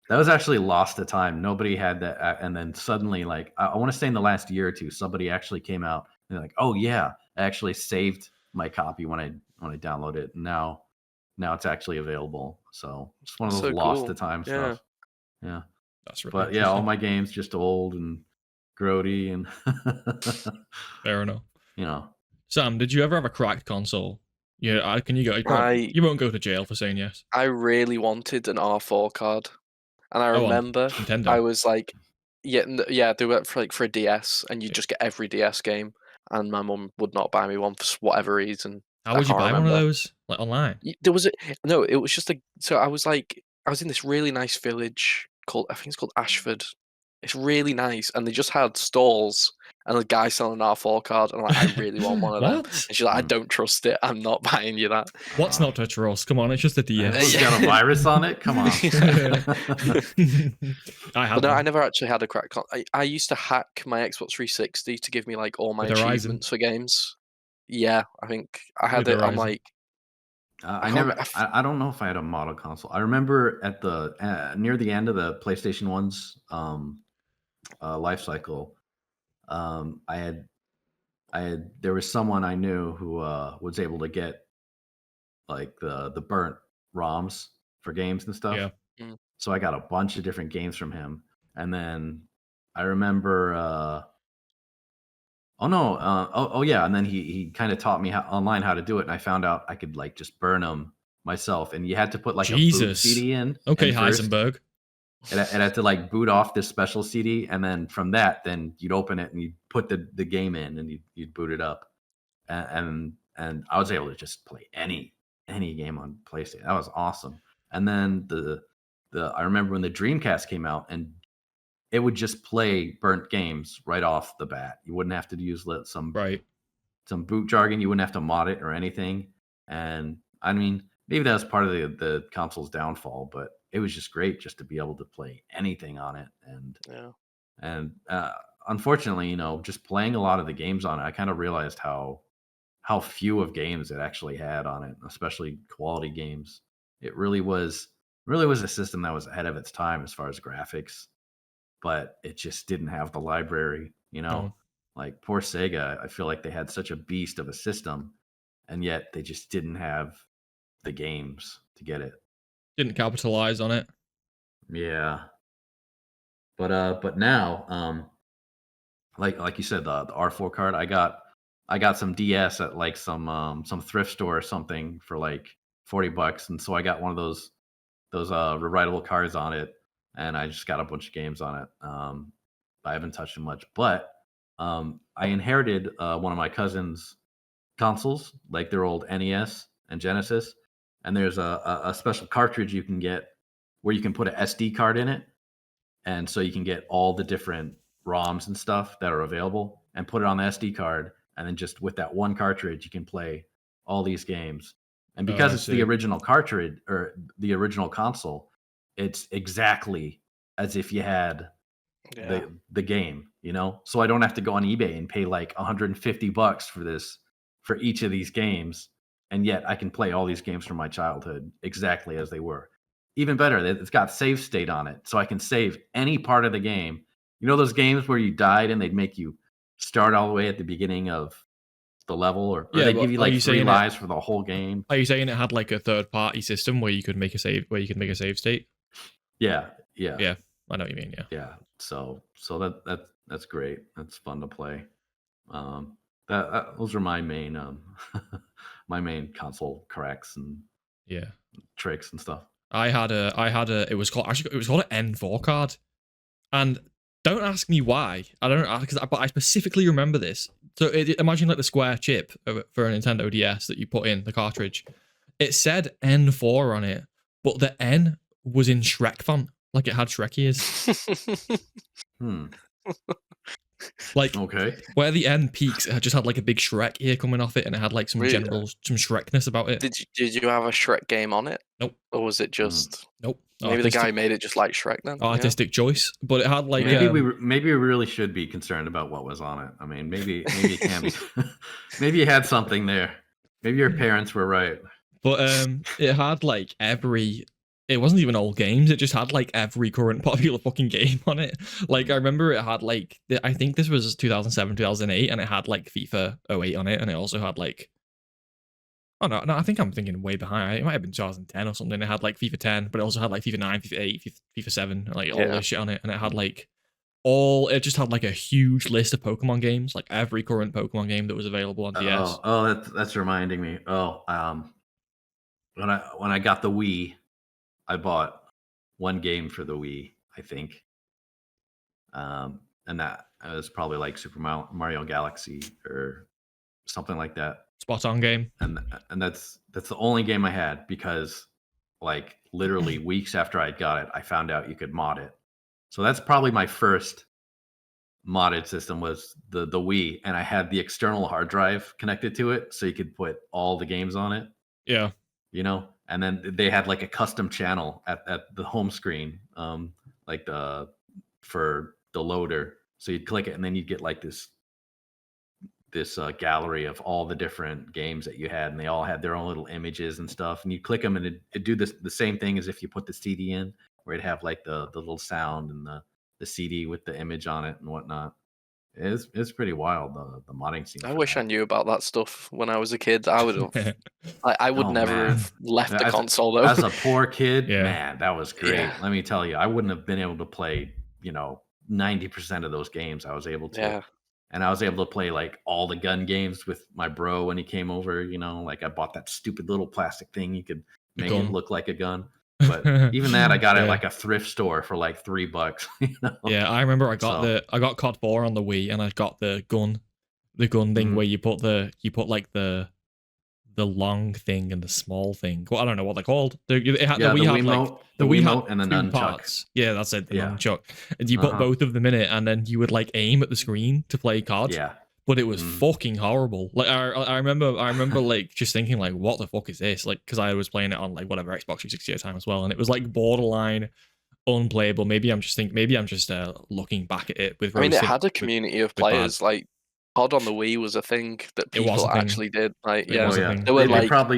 that was actually lost to time. Nobody had that, and then suddenly, like I want to say in the last year or two, somebody actually came out and they're like, "Oh yeah, I actually saved my copy when I downloaded it. And now it's actually available." So it's one of That's those so lost cool. to time Yeah. stuff. Yeah, That's really but yeah, all interesting. my games just old and grody and Fair enough. you know. Sam, did you ever have a cracked console? Yeah, can you go? I You won't go to jail for saying yes. I really wanted an R4 card, and I Oh, on remember Nintendo. I was like, yeah, they went for a DS, and you Yeah. just get every DS game, and my mum would not buy me one for whatever reason. How I would you can't buy one of remember. those? Like online? There was no, it was just so I was in this really nice village called, I think it's called Ashford. It's really nice, and they just had stalls and a guy selling an R4 card, and I'm like, I really want one of them. What? And she's like, I Mm. don't trust it. I'm not buying you that. What's not to trust? Come on, it's just a DS. It's got a virus on it. Come on. I had But no, I one. never actually had a cracked I used to hack my Xbox 360 to give me like all my With Horizon. achievements for games. Yeah, I think I had With it on Horizon. like I can't never. remember- I don't know if I had a model console. I remember at the near the end of the PlayStation One's life cycle. I had. There was someone I knew who was able to get like the burnt ROMs for games and stuff. Yeah. Mm. So I got a bunch of different games from him, and then I remember. Oh no! Oh yeah, and then he kind of taught me online how to do it, and I found out I could like just burn them myself, and you had to put like a boot Jesus. CD in. Okay, in first. Heisenberg. It had to like boot off this special CD, and then from that, then you'd open it and you'd put the game in, and you'd boot it up, and I was able to just play any game on PlayStation. That was awesome. And then the I remember when the Dreamcast came out, and it would just play burnt games right off the bat. You wouldn't have to use some Right. boot jargon. You wouldn't have to mod it or anything. And I mean, maybe that was part of the console's downfall, but it was just great just to be able to play anything on it. yeah. And unfortunately, just playing a lot of the games on it, I kind of realized how few of games it actually had on it, especially quality games. It really was a system that was ahead of its time as far as graphics, but it just didn't have the library, No. Like poor Sega, I feel like they had such a beast of a system, and yet they just didn't have the games to get it. Didn't capitalize on it. Yeah. But now, like you said, the R4 card, I got some DS at like some thrift store or something for like $40, and so I got one of those rewritable cards on it, and I just got a bunch of games on it. I haven't touched them much, but I inherited one of my cousin's consoles, like their old NES and Genesis, and there's a special cartridge you can get where you can put an SD card in it, and so you can get all the different ROMs and stuff that are available and put it on the SD card, and then just with that one cartridge you can play all these games. And because I it's see. the original cartridge or the original console, it's exactly as if you had Yeah. the game. you know, so I don't have to go on eBay and pay like $150 for each of these games, and yet I can play all these games from my childhood exactly as they were. Even better, it's got save state on it, so I can save any part of the game. You know those games where you died and they'd make you start all the way at the beginning of the level, or Yeah, they but give you are you like 3 saying lives for the whole game. Are you saying it had like a third-party system where you could make a save state? Yeah. Yeah, I know what you mean. Yeah. Yeah. So that's great. That's fun to play. Those are my main my main console cracks and Yeah. tricks and stuff. I had a it was called an N4 card, and don't ask me why. I don't know, but I specifically remember this. So imagine like the square chip for a Nintendo DS that you put in the cartridge. It said N4 on it, but the N was in Shrek font, like it had Shrek ears. Like, okay, where the N peaks, it just had like a big Shrek ear coming off it, and it had like some some Shrekness about it. Did you have a Shrek game on it? Nope. Or was it just nope? Maybe the guy made it just like Shrek then. Artistic choice, but it had like maybe we really should be concerned about what was on it. I mean, maybe it can be. Maybe you had something there. Maybe your parents were right. But it had like it wasn't even old games. It just had like every current popular fucking game on it. Like I remember it had like I think this was 2007, 2008, and it had like FIFA 08 on it, and it also had like no, I think I'm thinking way behind. It might have been 2010 or something. It had like FIFA 10, but it also had like FIFA 9, FIFA 8, FIFA 7, like all this shit on it, and it had like it just had like a huge list of Pokemon games, like every current Pokemon game that was available on DS. Oh, that's reminding me. When I got the Wii, I bought one game for the Wii, I think. And that was probably like Super Mario Galaxy or something like that. Spot on game. And that's the only game I had, because like literally weeks after I got it, I found out you could mod it. So that's probably my first modded system, was the Wii, and I had the external hard drive connected to it, so you could put all the games on it. Yeah. You know, and then they had like a custom channel at the home screen, like for the loader. So you'd click it, and then you'd get like this gallery of all the different games that you had, and they all had their own little images and stuff. And you click them, and it'd do the same thing as if you put the CD in, where it'd have like the little sound and the CD with the image on it and whatnot. It's pretty wild, the modding scene. I wish I knew about that stuff when I was a kid. I would have. I would never have left the console though. As a poor kid, man, that was great. Yeah. Let me tell you, I wouldn't have been able to play 90% of those games. I was able to. Yeah. And I was able to play like all the gun games with my bro when he came over. Like I bought that stupid little plastic thing you could make it look like a gun. But even that, I got it at like a thrift store for like $3. Yeah, I remember I got COD 4 on the Wii, and I got the gun thing where you put like the long thing and the small thing. Well, I don't know what they're called. The Wiimote and the nunchuck. Parts. Yeah, that's it. The nunchuck. And you put both of them in it, and then you would like aim at the screen to play COD. Yeah. But it was fucking horrible. Like I remember like just thinking like, what the fuck is this? Like, because I was playing it on like whatever Xbox 360 at the time as well, and it was like borderline unplayable. Maybe I'm just looking back at it with. I mean, it had a community of players. Like COD on the Wii was a thing that people actually did. Like, they probably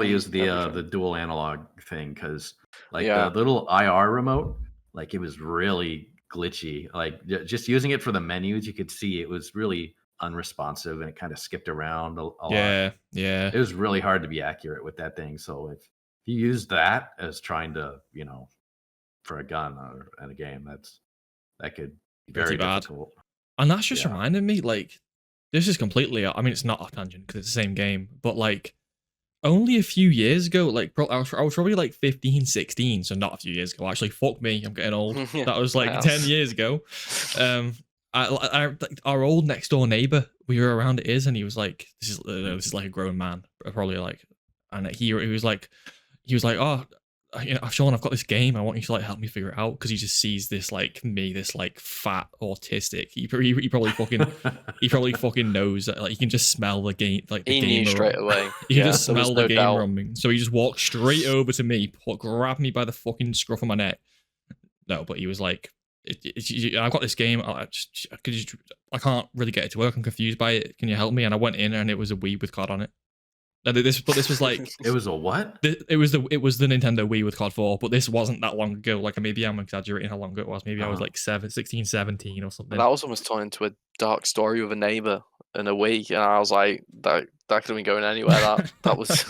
used the dual analog thing, because like the little IR remote, like it was really glitchy. Like just using it for the menus, you could see it was really unresponsive, and it kind of skipped around a lot. Yeah. It was really hard to be accurate with that thing. So if you use that as trying to, for a gun or in a game, that could be very difficult. And that's just reminded me, like, this is completely, I mean, it's not a tangent because it's the same game, but like only a few years ago, like I was probably like 15, 16, so not a few years ago. Actually, fuck me, I'm getting old. That was like 10 years ago. Our old next door neighbor, we were around his, and he was like, this is like a grown man, probably like, and he was like, oh, Sean, I've got this game. I want you to like help me figure it out, because he just sees this like me, this like fat autistic. He probably fucking knows that, like, you can just smell the game, like the he gamer knew straight away. You can just smell the game rumbling. So he just walked straight over to me, grabbed me by the fucking scruff of my neck. No, but he was like, I've got this game. I can't really get it to work. I'm confused by it. Can you help me? And I went in, and it was a Wii with COD on it. But this was like It was a what? it was the Nintendo Wii with COD 4, but this wasn't that long ago. Like maybe I'm exaggerating how long ago it was. Maybe I was like 16, 17 or something. That was almost turned into a dark story with a neighbor and a Wii, and I was like, that could have been going anywhere. That was.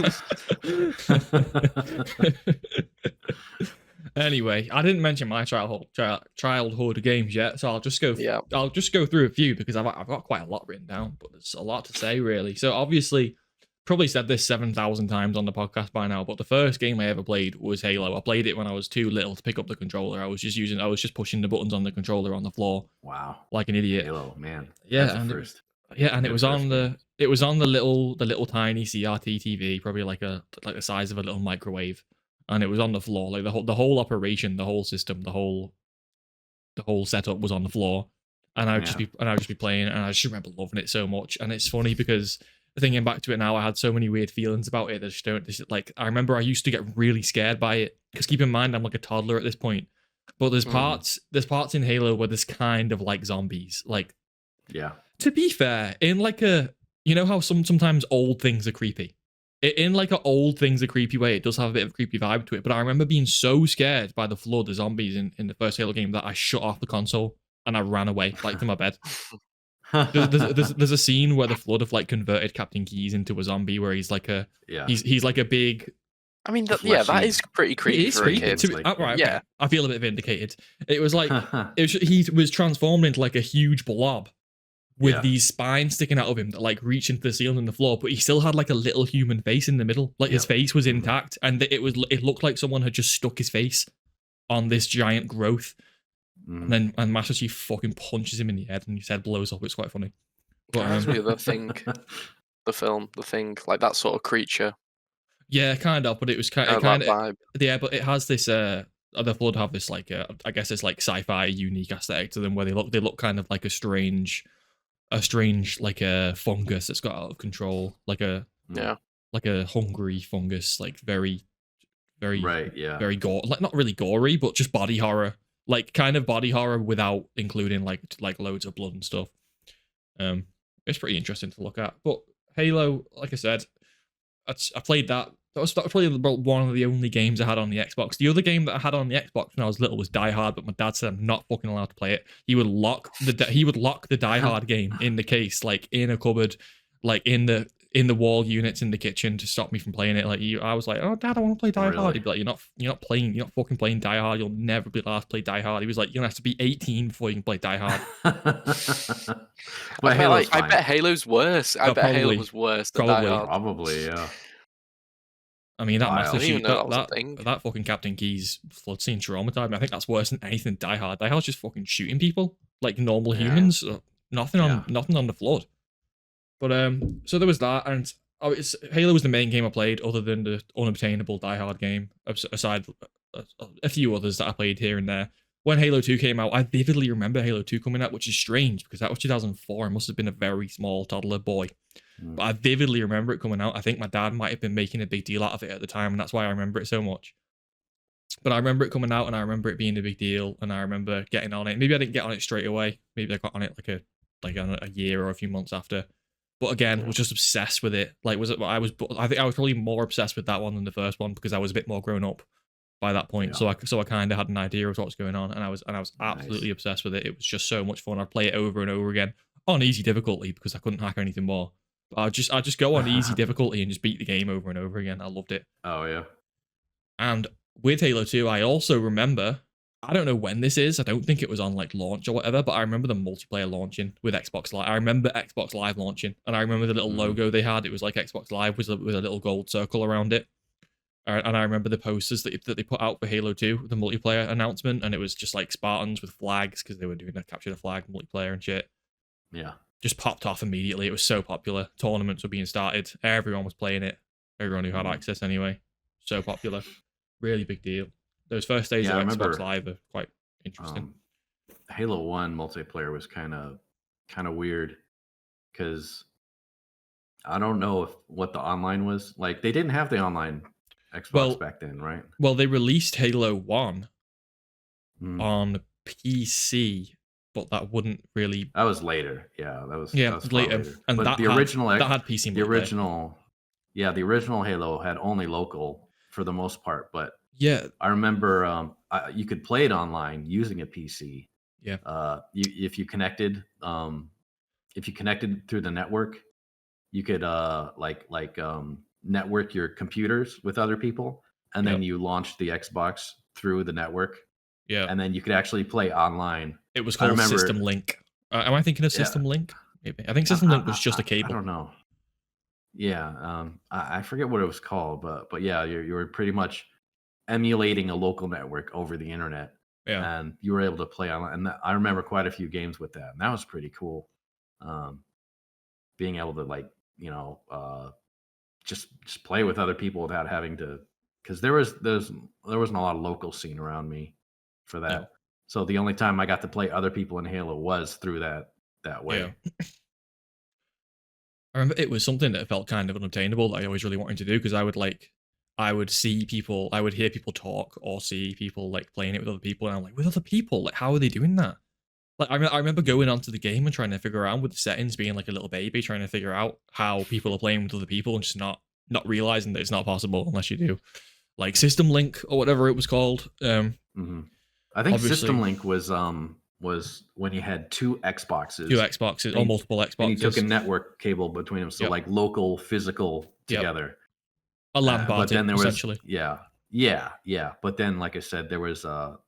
Anyway, I didn't mention my childhood games yet, so I'll just go. Yeah. I'll just go through a few because I've got quite a lot written down, but there's a lot to say really. So obviously, probably said this 7,000 times on the podcast by now, but the first game I ever played was Halo. I played it when I was too little to pick up the controller. I was just pushing the buttons on the controller on the floor. Wow. Like an idiot. Halo, man. Yeah, That's and a first. it was on the little tiny CRT TV, probably like the size of a little microwave, and it was on the floor. Like the whole operation, the whole system, the whole setup was on the floor, and I would just be playing, and I just remember loving it so much. And it's funny because thinking back to it now, I had so many weird feelings about it that just don't. Like I remember I used to get really scared by it because keep in mind I'm like a toddler at this point. But there's parts in Halo where there's kind of like zombies. Like yeah. To be fair, in like a how sometimes old things are creepy. In like an old things are creepy way, it does have a bit of a creepy vibe to it. But I remember being so scared by the flood of zombies in the first Halo game that I shut off the console and I ran away like to my bed. There's a scene where the flood have like converted Captain Keyes into a zombie where he's like he's like a big. I mean, that is pretty creepy. It is creepy. Right, yeah, okay. I feel a bit vindicated. It was like he was transformed into like a huge blob with these spines sticking out of him that like reach into the ceiling and the floor, but he still had like a little human face in the middle. Like his face was intact, and it looked like someone had just stuck his face on this giant growth. And Master Chief fucking punches him in the head, and his head blows up. It's quite funny. But, reminds me of The Thing, the film, The Thing, like that sort of creature. Yeah, kind of, but it was kind of vibe. Yeah, but it has this. The Flood have this like I guess it's like sci-fi unique aesthetic to them, where they look kind of like a strange like a fungus that's got out of control, like a hungry fungus, like very very gore, like not really gory, but just body horror, like kind of body horror without including like loads of blood and stuff. It's pretty interesting to look at. But Halo, like I said, I played that. That was probably one of the only games I had on the Xbox. The other game that I had on the Xbox when I was little was Die Hard, but my dad said I'm not fucking allowed to play it. He would lock the Die Hard game in the case, like in a cupboard, like in the wall units in the kitchen to stop me from playing it. Like I was like, oh Dad, I want to play Die Hard. He'd be like, you're not fucking playing Die Hard. You'll never be allowed to play Die Hard. He was like, you're gonna have to be 18 before you can play Die Hard. I bet Halo's worse. I bet Halo was worse than Die Hard. Probably, yeah. I mean, that Master Chief, that fucking Captain Keyes flood scene traumatized me. I think that's worse than anything Die Hard. Die Hard's just fucking shooting people like normal humans. Nothing on the flood. But so there was that, and Halo was the main game I played, other than the unobtainable Die Hard game. Aside a few others that I played here and there. When Halo 2 came out, I vividly remember Halo 2 coming out, which is strange because that was 2004. I must have been a very small toddler boy. But I vividly remember it coming out. I think my dad might have been making a big deal out of it at the time, and that's why I remember it so much. But I remember it coming out, and I remember it being a big deal, and I remember getting on it. Maybe I didn't get on it straight away. Maybe I got on it like a year or a few months after. But again, was just obsessed with it. I think I was probably more obsessed with that one than the first one because I was a bit more grown up by that point. So I kind of had an idea of what was going on, and I was absolutely obsessed with it. It was just so much fun. I'd play it over and over again on easy difficulty because I couldn't hack anything more. I'd just go on easy difficulty and just beat the game over and over again. I loved it. Oh yeah. And with Halo 2, I also remember, I don't know when this is. I don't think it was on like launch or whatever, but I remember the multiplayer launching with Xbox Live. I remember Xbox Live launching, and I remember the little logo they had. It was like Xbox Live with a little gold circle around it. And I remember the posters that they put out for Halo 2, the multiplayer announcement, and it was just like Spartans with flags because they were doing a capture the flag multiplayer and shit. Yeah. Just popped off immediately. It was so popular. Tournaments were being started. Everyone was playing it. Everyone who had access anyway. So popular. Really big deal. Those first days of Xbox Live are quite interesting. Halo 1 multiplayer was kind of weird because I don't know what the online was. Like, they didn't have the online Xbox back then, right? Well, they released Halo 1 on PC, but that wouldn't really. That was later. Yeah, that was far later, later. and But that the had original, that had PC the multiplayer. original, yeah, the original Halo had only local for the most part. But Yeah, I remember you could play it online using a PC. yeah, If you connected, through the network, you could network your computers with other people, and then Yep. you launched the Xbox through the network, yeah. and then you could actually play online. It was I called remember- System Link. Am I thinking of Yeah. System Link? Maybe. I think System Link was just a I cable. don't know. Yeah, I forget what it was called, but yeah, you were pretty much emulating a local network over the internet, Yeah, and you were able to play online. And I remember quite a few games with that, and that was pretty cool. Being able to just play with other people without having to, because there wasn't a lot of local scene around me for that. No. So the only time I got to play other people in Halo was through that way. yeah. I remember it was something that felt kind of unobtainable that I always really wanted to do, because I would see people, I would hear people talk or see people like playing it with other people, and I'm like, with other people, like how are they doing that? Like I remember going onto the game and trying to figure out with the settings, being like a little baby, trying to figure out how people are playing with other people, and just not realizing that it's not possible unless you do like System Link or whatever it was called. I think Obviously- System Link was when you had two Xboxes, Two Xboxes or multiple Xboxes, and you took a network cable between them, so Yep. like local, physical Yep. together. a LAN party, But then there was essentially. yeah. But then, like I said, there was a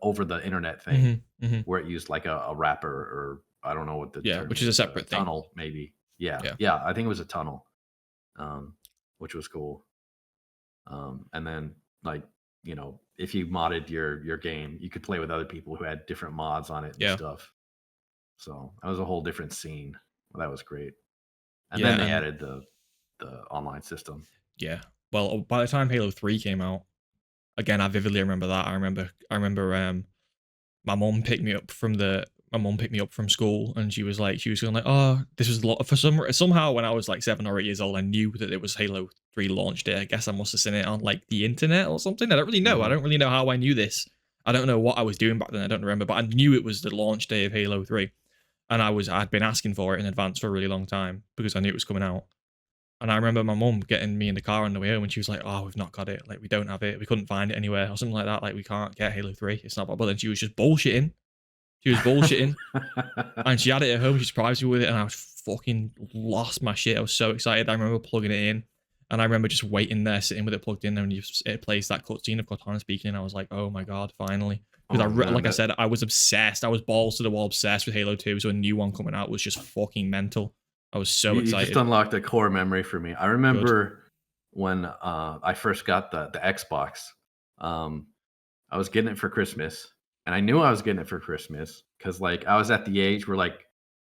over the internet thing Mhm. where it used like a wrapper, or I don't know what the term which is a separate thing. tunnel, maybe. Yeah. I think it was a tunnel, which was cool. And then if you modded your game, you could play with other people who had different mods on it and stuff. So that was a whole different scene. Well, that was great. And then they added the online system. Yeah. Well, by the time Halo 3 came out, again, I vividly remember that. I remember my mom picked me up from school, and she was going like, oh, this was a lot for somehow when I was like 7 or 8 years old, I knew that it was Halo 3 launch day. I guess I must have seen it on like the internet or something. I don't really know. I don't really know how I knew this. I don't know what I was doing back then. I don't remember, but I knew it was the launch day of Halo 3. And I'd been asking for it in advance for a really long time because I knew it was coming out. And I remember my mum getting me in the car on the way home, and she was like, oh, we've not got it. Like, we don't have it. We couldn't find it anywhere or something like that. Like, we can't get Halo 3. It's not possible. Then she was just bullshitting. And she had it at home. She surprised me with it, and I was fucking lost my shit. I was so excited. I remember plugging it in, and I remember just waiting there, sitting with it plugged in, and it plays that cutscene of Cortana speaking, and I was like, oh my god, finally. Because I said, I was obsessed. I was balls to the wall obsessed with Halo 2, so a new one coming out was just fucking mental. I was so excited. You just unlocked a core memory for me. I remember when I first got the Xbox. I was getting it for Christmas, and I knew I was getting it for Christmas because like I was at the age where like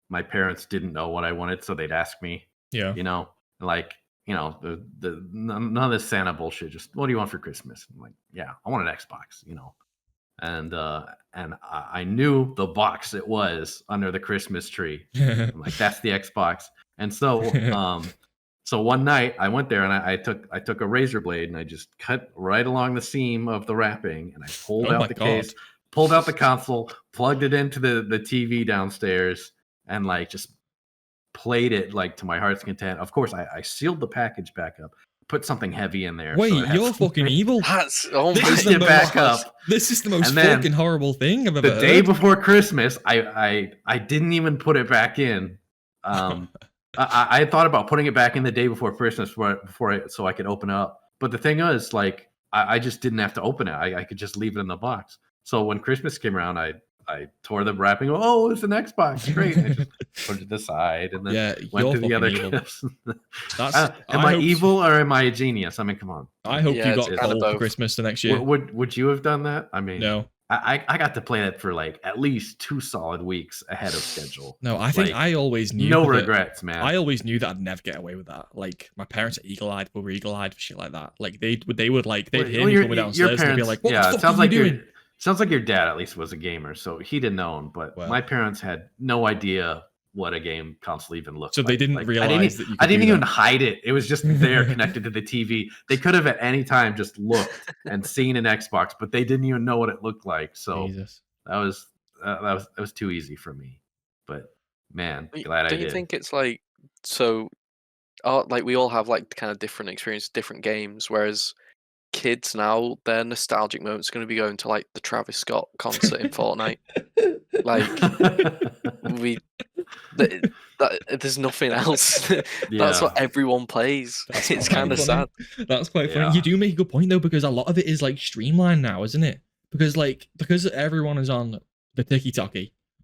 my parents didn't know what I wanted, so they'd ask me. Yeah. None of this Santa bullshit. Just, what do you want for Christmas? I'm like, yeah, I want an Xbox. And I knew the box it was under the Christmas tree. I'm like, that's the Xbox. And so so one night I went there and I took a razor blade and I just cut right along the seam of the wrapping, and I pulled out the case, pulled out the console, plugged it into the TV downstairs, and like just played it like to my heart's content. Of course, I sealed the package back up, put something heavy in there. Wait, you're fucking evil. This is the back up. This is the most fucking horrible thing I've ever heard. The day before Christmas, I didn't even put it back in. I thought about putting it back in the day before Christmas so I could open it up. But the thing is, like, I just didn't have to open it. I could just leave it in the box. So when Christmas came around, I tore the wrapping. Oh, it's an Xbox! Great. I just put it aside and then went to the other gifts. Am I evil or am I a genius? I mean, come on. I hope you got cold for Christmas the next year. Would you have done that? I mean, no. I got to play that for like at least 2 solid weeks ahead of schedule. No, I think I always knew. No regrets, man. I always knew that I'd never get away with that. Like, my parents are eagle-eyed, were eagle-eyed for shit like that. Like they'd hear me coming downstairs and they'd be like, "What the fuck are you doing?" Sounds like your dad at least was a gamer, so he'd have known. But my parents had no idea what a game console even looked like. So they didn't realize that you could I didn't even hide it. It was just there connected to the TV. They could have at any time just looked and seen an Xbox, but they didn't even know what it looked like. So Jesus. that was too easy for me. But man, glad I Don't you did. think it's like so? Like we all have like kind of different experience, different games. Whereas kids now, their nostalgic moment's going to be going to like the Travis Scott concert in Fortnite. Like we, there's nothing else. That's Yeah. what everyone plays. That's It's quite kind of funny. sad. That's quite funny. Yeah. You do make a good point though, because a lot of it is like streamlined now, isn't it? Because everyone is on the TikTok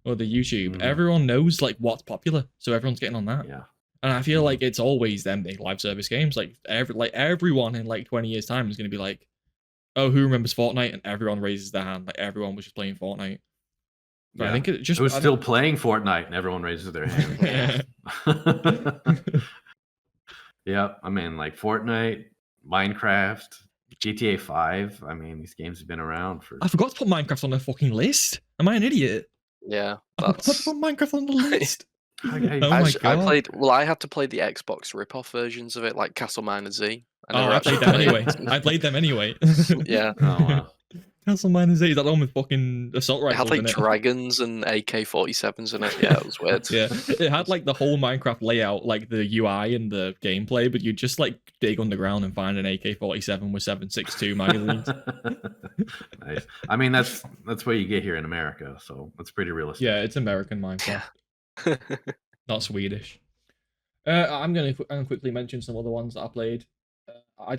or the YouTube, Mhm. everyone knows like what's popular, so everyone's getting on that. Yeah. And I feel Mhm. like it's always them big live service games. Like everyone in like 20 years time is going to be like, oh, who remembers Fortnite? And everyone raises their hand. Like everyone was just playing Fortnite. But I Yeah. think it just Who's I still playing Fortnite and everyone raises their hand. Yeah, I mean, like Fortnite, Minecraft, GTA 5. I mean, these games have been around for. I forgot to put Minecraft on the fucking list. Am I an idiot? Yeah, I forgot to that's. put Minecraft on the list. I- Oh my Actually, I god! played. Well, I had to play the Xbox rip-off versions of it, like Castle Miner Z. I played them anyway. I played them anyway. Yeah, Oh wow. Castle Miner Z, is that the one with fucking assault it rifles had like in it? dragons and AK-47s in it. Yeah, it was weird. Yeah, it had like the whole Minecraft layout, like the UI and the gameplay, but you just like dig underground and find an AK-47 with 7.62 magazines. Nice. I mean, that's what you get here in America, so that's pretty realistic. Yeah, it's American Minecraft, not Swedish. I'm gonna quickly mention some other ones that I played. I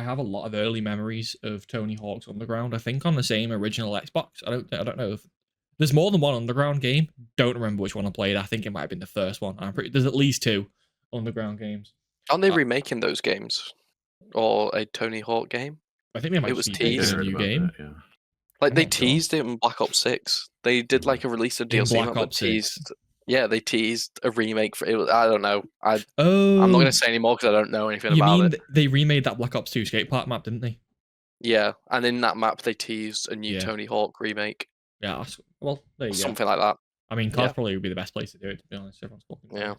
have a lot of early memories of Tony Hawk's Underground. I think on the same original Xbox. I don't know if there's more than one Underground game. Don't remember which one I played. I think it might have been the first one. There's at least 2 Underground games. Aren't they remaking those games? Or a Tony Hawk game? I think they might It was just be teased. making a new game. That, yeah. Like I'm they not sure. teased it in Black Ops 6. They did like a release of DLC Black map that Ops 6. teased. Yeah, they teased a remake for it. I don't know. I'm Oh, not gonna say anymore because I don't know anything you about mean it. they remade that Black Ops 2 skate park map, didn't they? Yeah, and in that map they teased a new Yeah. Tony Hawk remake. Yeah. Well, there you go. Something like that. I mean, Yeah. COD probably would be the best place to do it, to be honest. Everyone's fucking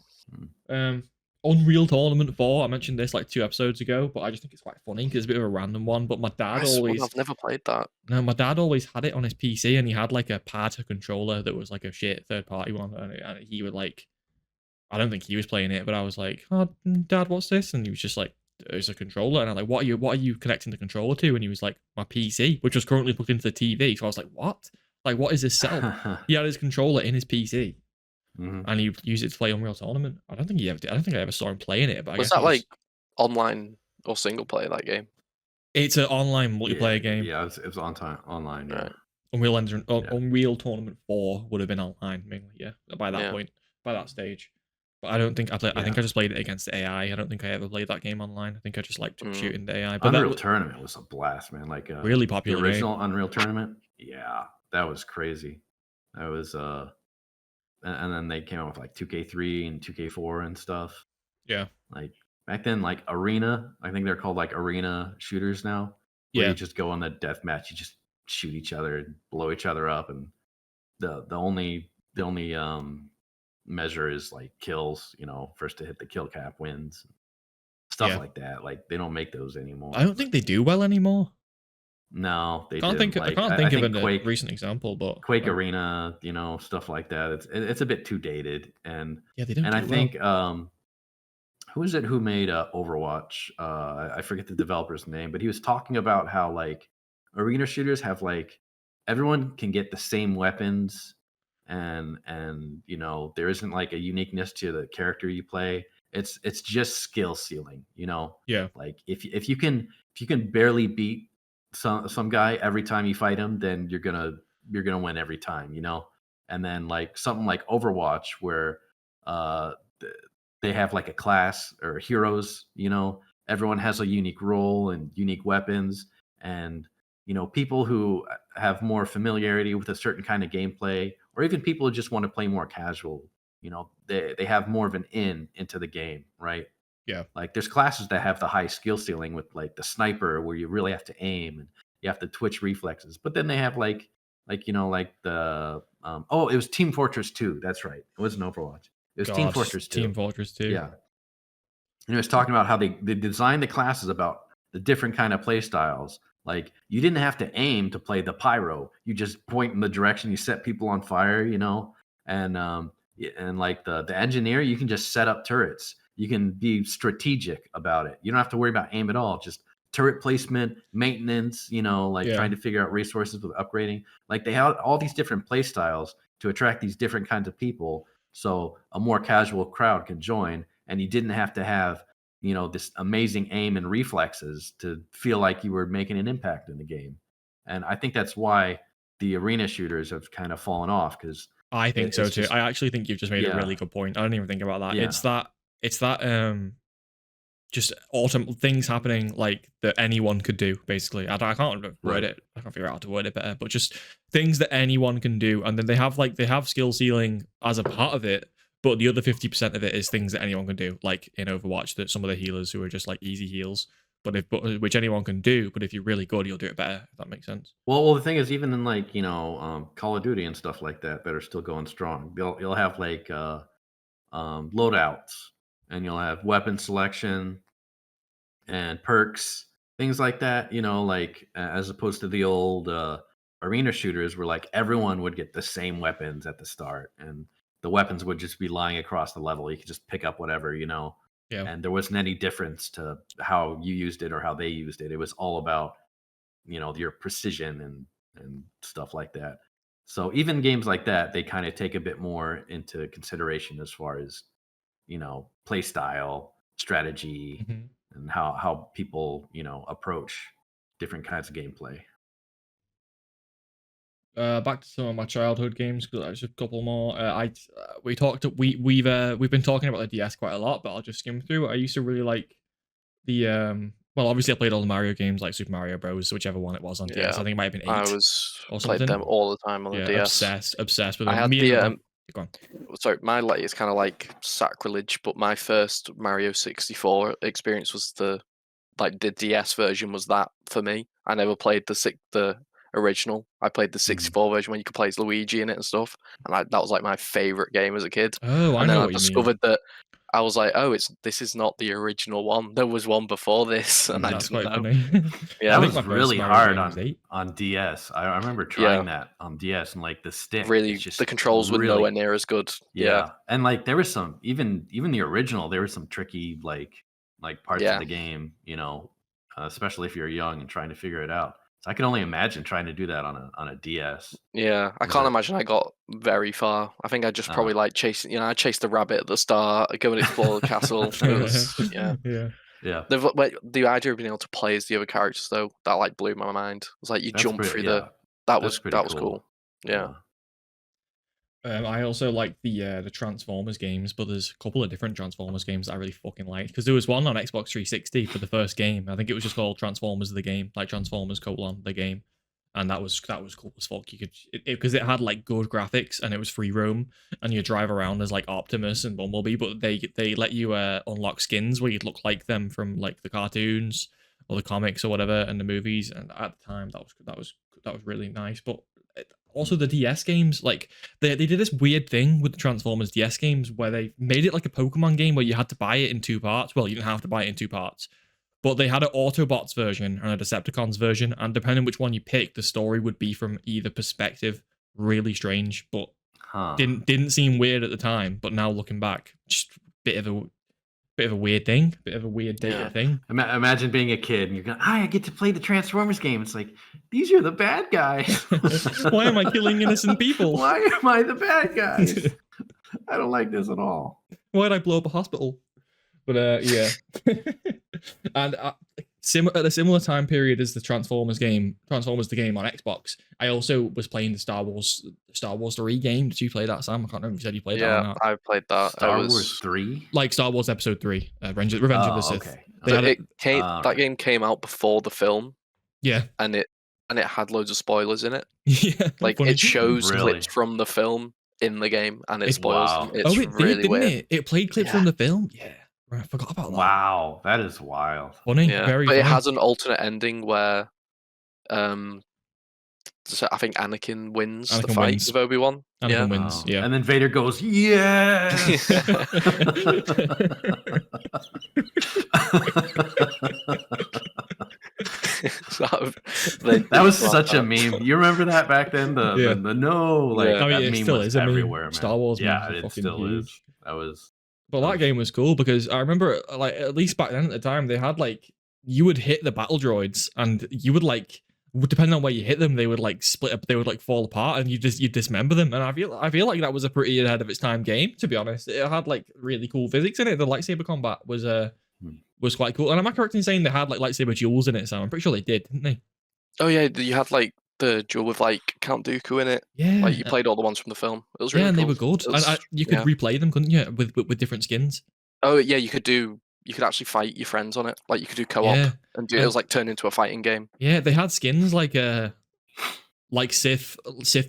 Yeah. Unreal Tournament 4. I mentioned this like 2 episodes ago, but I just think it's quite funny because it's a bit of a random one. But my dad I've never played that. No, my dad always had it on his PC, and he had like a Pata controller that was like a shit third-party one, and he would like. I don't think he was playing it, but I was like, "Oh, Dad, what's this?" And he was just like, "It's a controller." And I'm like, "What are you connecting the controller to?" And he was like, "My PC," which was currently plugged into the TV. So I was like, "What? Like, what is this setup?" He had his controller in his PC, and he used it to play Unreal Tournament. I don't think he ever did. I don't think I ever saw him playing it. But Was that like online or single player, that game? It's an online multiplayer game. Yeah, it was online. Yeah. Right. Unreal Tournament 4 would have been online mainly. Yeah, by that point, by that stage. But I don't think I played. I think I just played it against the AI. I don't think I ever played that game online. I think I just liked shooting the AI. But Unreal Tournament was a blast, man. Like really popular. The original Unreal Tournament. Yeah, that was crazy. That was and then they came out with like 2K3 and 2K4 and stuff. Yeah. Like back then, like Arena. I think they're called like Arena shooters now. Where you just go on the death match. You just shoot each other and blow each other up, and the only measure is like kills, first to hit the kill cap wins, stuff like that. Like they don't make those anymore. I don't think they do well anymore. No, they I can't think of a recent example, but Quake Arena, stuff like that. It's a bit too dated, and yeah, they don't. And I think who is it who made Overwatch? I forget the developer's name, but he was talking about how like arena shooters have like everyone can get the same weapons. And there isn't like a uniqueness to the character you play. It's just skill ceiling, Yeah. Like if you can barely beat some guy every time you fight him, then you're gonna win every time, And then like something like Overwatch where they have like a class or heroes, everyone has a unique role and unique weapons, and people who have more familiarity with a certain kind of gameplay, or even people who just want to play more casual, they have more of an into the game, right? Yeah. Like there's classes that have the high skill ceiling with like the sniper where you really have to aim and you have to twitch reflexes. But then they have like the it was Team Fortress 2. That's right. It wasn't Overwatch. It was Team Fortress 2. Team Fortress 2. Yeah. And it was talking about how they designed the classes about the different kind of play styles. Like you didn't have to aim to play the pyro. You just point in the direction, you set people on fire, and like the engineer, you can just set up turrets. You can be strategic about it. You don't have to worry about aim at all. Just turret placement, maintenance, trying to figure out resources with upgrading. Like they have all these different play styles to attract these different kinds of people. So a more casual crowd can join, and you didn't have to have, this amazing aim and reflexes to feel like you were making an impact in the game. And I think that's why the arena shooters have kind of fallen off, because I think so too. I actually think you've just made a really good point. I didn't even think about that. Yeah. It's that just autumn things happening like that anyone could do, basically. I can't word it. I can't figure out how to word it better, but just things that anyone can do. And then they have skill ceiling as a part of it, but the other 50% of it is things that anyone can do, like in Overwatch, that some of the healers who are just like easy heals, but which anyone can do, but if you're really good, you'll do it better, if that makes sense. Well, the thing is, even in like, Call of Duty and stuff like that are still going strong. You'll have like loadouts, and you'll have weapon selection and perks, things like that, like as opposed to the old arena shooters where like everyone would get the same weapons at the start, and the weapons would just be lying across the level. You could just pick up whatever, Yeah. And there wasn't any difference to how you used it or how they used it. It was all about, your precision and stuff like that. So even games like that, they kind of take a bit more into consideration as far as, play style, strategy, and how people, approach different kinds of gameplay. Back to some of my childhood games, because there's a couple more. We've been talking about the DS quite a lot, but I'll just skim through it. I used to really like the well, obviously I played all the Mario games, like Super Mario Bros, whichever one it was on DS. I think it might have been 8. I or played something. them all the time on the DS. Obsessed with them. I had Go on. Sorry, it's kind of like sacrilege, but my first Mario 64 experience was the DS version. Was that for me? I never played the original. I played the 64 version when you could play as Luigi in it and stuff, and that was like my favorite game as a kid. Oh, and then know I what discovered that I was like, oh, this is not the original one. There was one before this, and I That's didn't quite know. funny. Yeah, that was really hard on DS. I remember trying that on DS, and like the stick, really, it's just the controls were nowhere near as good. Yeah, and like there was some even the original. There was some tricky like parts of the game, especially if you're young and trying to figure it out. So I can only imagine trying to do that on a DS. Yeah, I can't imagine I got very far. I think I just probably like chasing. I chased the rabbit at the start, go and explore the castle. It was yeah. The idea of being able to play as the other characters though, that like blew my mind. It was like you jump through that was cool. Yeah. I also like the Transformers games, but there's a couple of different Transformers games that I really fucking liked, because there was one on Xbox 360 for the first game. I think it was just called Transformers the game, like Transformers: the game, and that was cool as fuck. You could because it had like good graphics and it was free roam, and you drive around as like Optimus and Bumblebee, but they let you unlock skins where you'd look like them from like the cartoons or the comics or whatever and the movies. And at the time that was really nice, but. Also, the DS games, like they did this weird thing with the Transformers DS games where they made it like a Pokemon game where you had to buy it in 2 parts. Well, you didn't have to buy it in 2 parts, but they had an Autobots version and a Decepticons version, and depending which one you picked, the story would be from either perspective. Really strange, but didn't seem weird at the time. But now looking back, just bit of a weird thing, bit of a weird data thing. Imagine being a kid and you're going, I get to play the Transformers game. It's like, these are the bad guys. Why am I killing innocent people? Why am I the bad guys? I don't like this at all. Why did I blow up a hospital? But yeah. And at a similar time period as the Transformers the game on Xbox, I also was playing the Star Wars 3 game. Did you play that, Sam? I can't remember if you said you played that or not. Yeah, I played that. Star Wars 3? Like Star Wars Episode 3, Revenge of the Sith. Okay. That game came out before the film. Yeah. And it had loads of spoilers in it. Yeah. Like it shows clips from the film in the game, and it spoils them. It's really weird. It played clips from the film? Yeah. I forgot about that. Wow, that is wild. Funny, yeah. Very but funny. It has an alternate ending where, so I think Anakin wins the fight with Obi-Wan. Anakin wins, yeah. And then Vader goes, yes! That was such a meme. You remember that back then? The no, like Yeah. I mean, that it meme still was is a meme. everywhere, man. Star Wars yeah, memes are it fucking still huge. is. That was. But that game was cool because I remember, like, at least back then at the time, they had like you would hit the battle droids, and you would like, depending on where you hit them, they would like split up, they would like fall apart, and you dismember them. And I feel like that was a pretty ahead of its time game, to be honest. It had like really cool physics in it. The lightsaber combat was quite cool. And am I correct in saying they had like lightsaber duels in it? So I'm pretty sure they did, didn't they? Oh yeah, you had like the duel with like Count Dooku in it. Yeah, Like you played all the ones from the film. It was really and cool. they were good. And you could replay them, couldn't you, with different skins? Oh yeah, you could actually fight your friends on it. Like you could do co-op and it was like turned into a fighting game. Yeah, they had skins like Sith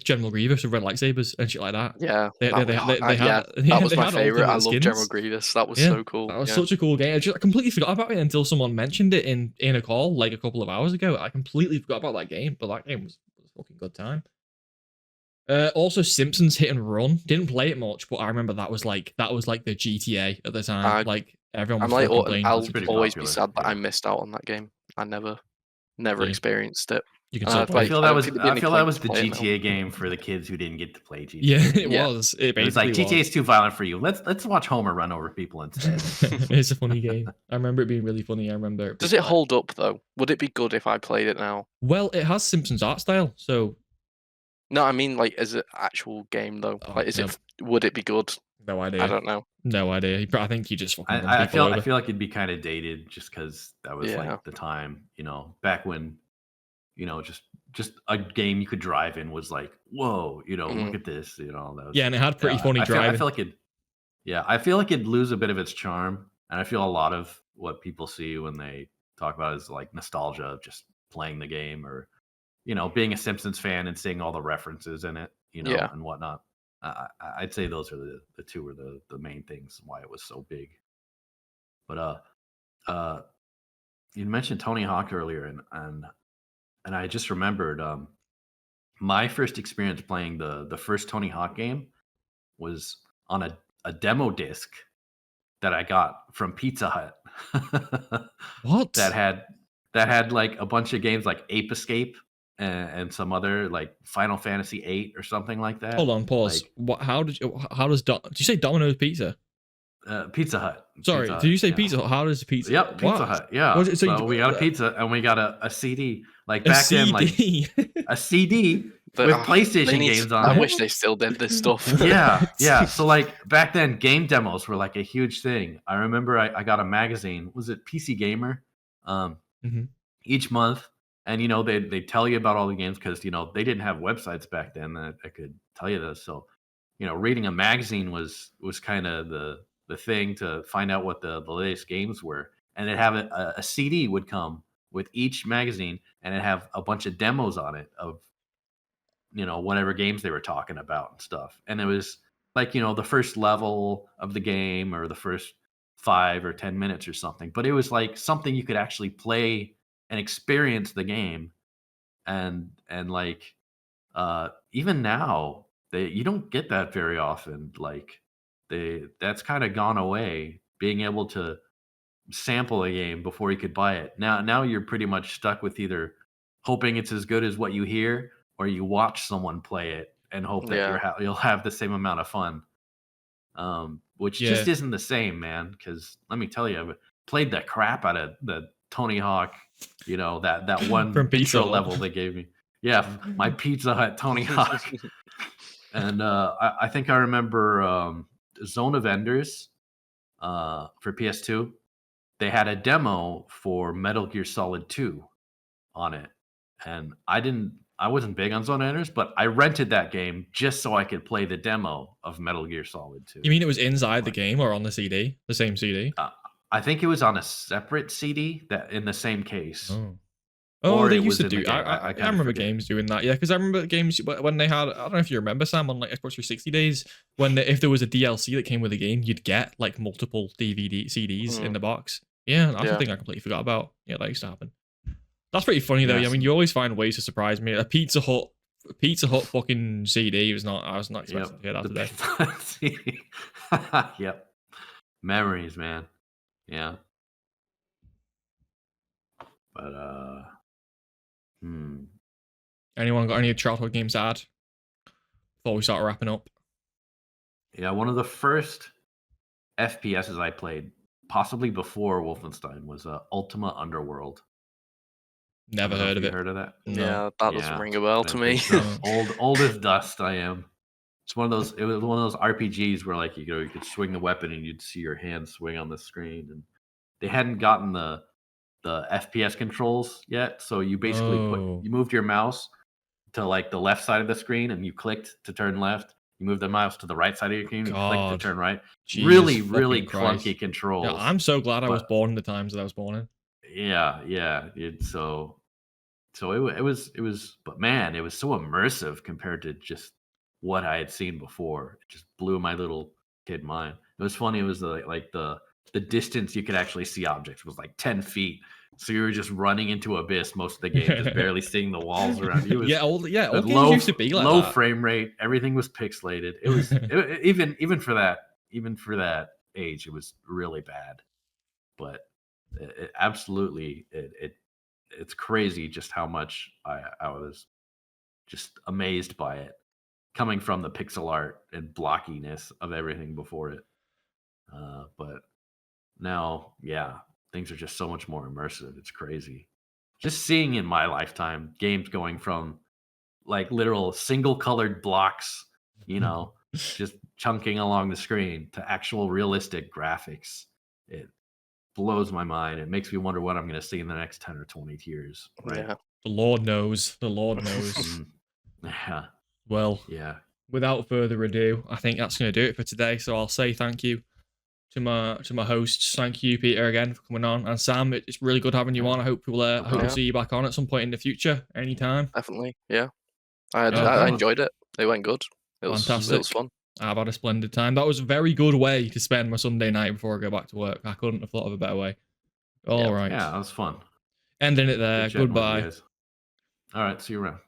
General Grievous with red lightsabers and shit like that. Yeah, they had that was my favorite. I love General Grievous. That was so cool. That was such a cool game. I completely forgot about it until someone mentioned it in a call like a couple of hours ago. I completely forgot about that game, but that game was a fucking good time. Also, Simpsons Hit and Run. Didn't play it much, but I remember that was like the GTA at the time. Like everyone was playing. I'll always be sad that I missed out on that game. I never experienced it. You can I feel that was the GTA game for the kids who didn't get to play GTA. Yeah, it was. It was like GTA is too violent for you. Let's watch Homer run over people instead. It's a funny game. I remember it being really funny. I remember. Does it hold up though? Would it be good if I played it now? Well, it has Simpsons art style, so. No, I mean like as an actual game though. Like, would it be good? No idea. I don't know. No idea. I think you just fucking. I feel like it'd be kind of dated just because that was like the time, back when. Just a game you could drive in was like, whoa, look at this, that was, and it had pretty funny driving. I feel like it'd lose a bit of its charm, and I feel a lot of what people see when they talk about is like nostalgia of just playing the game or, being a Simpsons fan and seeing all the references in it, and whatnot. I'd say those are the two are the main things why it was so big. But you mentioned Tony Hawk earlier, and I just remembered my first experience playing the first Tony Hawk game was on a demo disc that I got from Pizza Hut. What? That had like a bunch of games like Ape Escape and some other like Final Fantasy VIII or something like that. Hold on, pause. Like, did you say Domino's Pizza? Pizza Hut. Sorry, did you say Pizza Hut? How does Pizza? Yep, Pizza Hut. Yeah. So we got a pizza and we got a CD. Like back then, like a CD with PlayStation games on it. I wish they still did this stuff. Yeah. So like back then, game demos were like a huge thing. I remember I got a magazine. Was it PC Gamer? Each month, and they tell you about all the games because they didn't have websites back then that could tell you this. So reading a magazine was kind of the thing to find out what the latest games were, and it'd have a CD would come with each magazine, and it'd have a bunch of demos on it of whatever games they were talking about and stuff. And it was like the first level of the game or the first 5 or 10 minutes or something, but it was like something you could actually play and experience the game. And like even now you don't get that very often. Like that's kind of gone away, being able to sample a game before you could buy it. Now you're pretty much stuck with either hoping it's as good as what you hear, or you watch someone play it and hope that you'll have the same amount of fun. Which just isn't the same, man. Because let me tell you, I've played the crap out of the Tony Hawk, that one intro level they gave me. Yeah, my Pizza Hut Tony Hawk. And I think I remember Zone of Enders for PS2. They had a demo for Metal Gear Solid 2 on it. And I wasn't big on Zone of Enders, but I rented that game just so I could play the demo of Metal Gear Solid 2. You mean it was inside the game or on the CD? The same CD? I think it was on a separate CD that in the same case. Oh, they used to do. I remember games doing that. Yeah, because I remember games when they had. I don't know if you remember, Sam, on like Xbox 360 days, when if there was a DLC that came with the game, you'd get like multiple DVD CDs in the box. Yeah, that's the thing I completely forgot about. Yeah, that used to happen. That's pretty funny though. I mean, you always find ways to surprise me. A Pizza Hut fucking CD was not. I was not expecting to hear that today. Yep. Memories, man. Yeah. But Hmm. Anyone got any childhood games to add before we start wrapping up? Yeah, one of the first FPSs I played, possibly before Wolfenstein, was Ultima Underworld. I Never don't know heard if of you it. heard of that. No. Yeah, that doesn't Yeah, ring a bell to man, me. big stuff. Old as dust. I am. It's one of those. It was one of those RPGs where like you could swing the weapon and you'd see your hand swing on the screen, and they hadn't gotten the FPS controls yet. So you basically Oh. you moved your mouse to like the left side of the screen and you clicked to turn left. You move the mouse to the right side of your screen and you click to God. turn right. Jesus Really, fucking really Christ. clunky controls. Yeah, I'm so glad I was but- born in the times that I was born in. Yeah. It was, but man, it was so immersive compared to just what I had seen before. It just blew my little kid mind. It was funny. It was like the distance you could actually see objects was like 10 feet. So you were just running into abyss most of the game, just barely seeing the walls around you. It was, old games low, used to be like low that. frame rate. Everything was pixelated. It was even for that age, it was really bad. But it's crazy just how much I was just amazed by it, coming from the pixel art and blockiness of everything before it. But now, yeah, things are just so much more immersive. It's crazy. Just seeing in my lifetime games going from like literal single colored blocks, just chunking along the screen to actual realistic graphics. It blows my mind. It makes me wonder what I'm going to see in the next 10 or 20 years. Right? Yeah. The Lord knows. The Lord knows. Yeah. Well, Yeah. without further ado, I think that's going to do it for today. So I'll say thank you to my hosts. Thank you, Peter, again for coming on, and Sam. It's really good having you on. I hope we'll problem. see you back on at some point in the future, anytime. Definitely. Yeah. I Okay. enjoyed it. It went good. It was Fantastic. fun. I've had a splendid time. That was a very good way to spend my Sunday night before I go back to work. I couldn't have thought of a better way. All right. Yeah, that was fun. Ending it there. Good chatting with you Goodbye. guys. All right, see you around.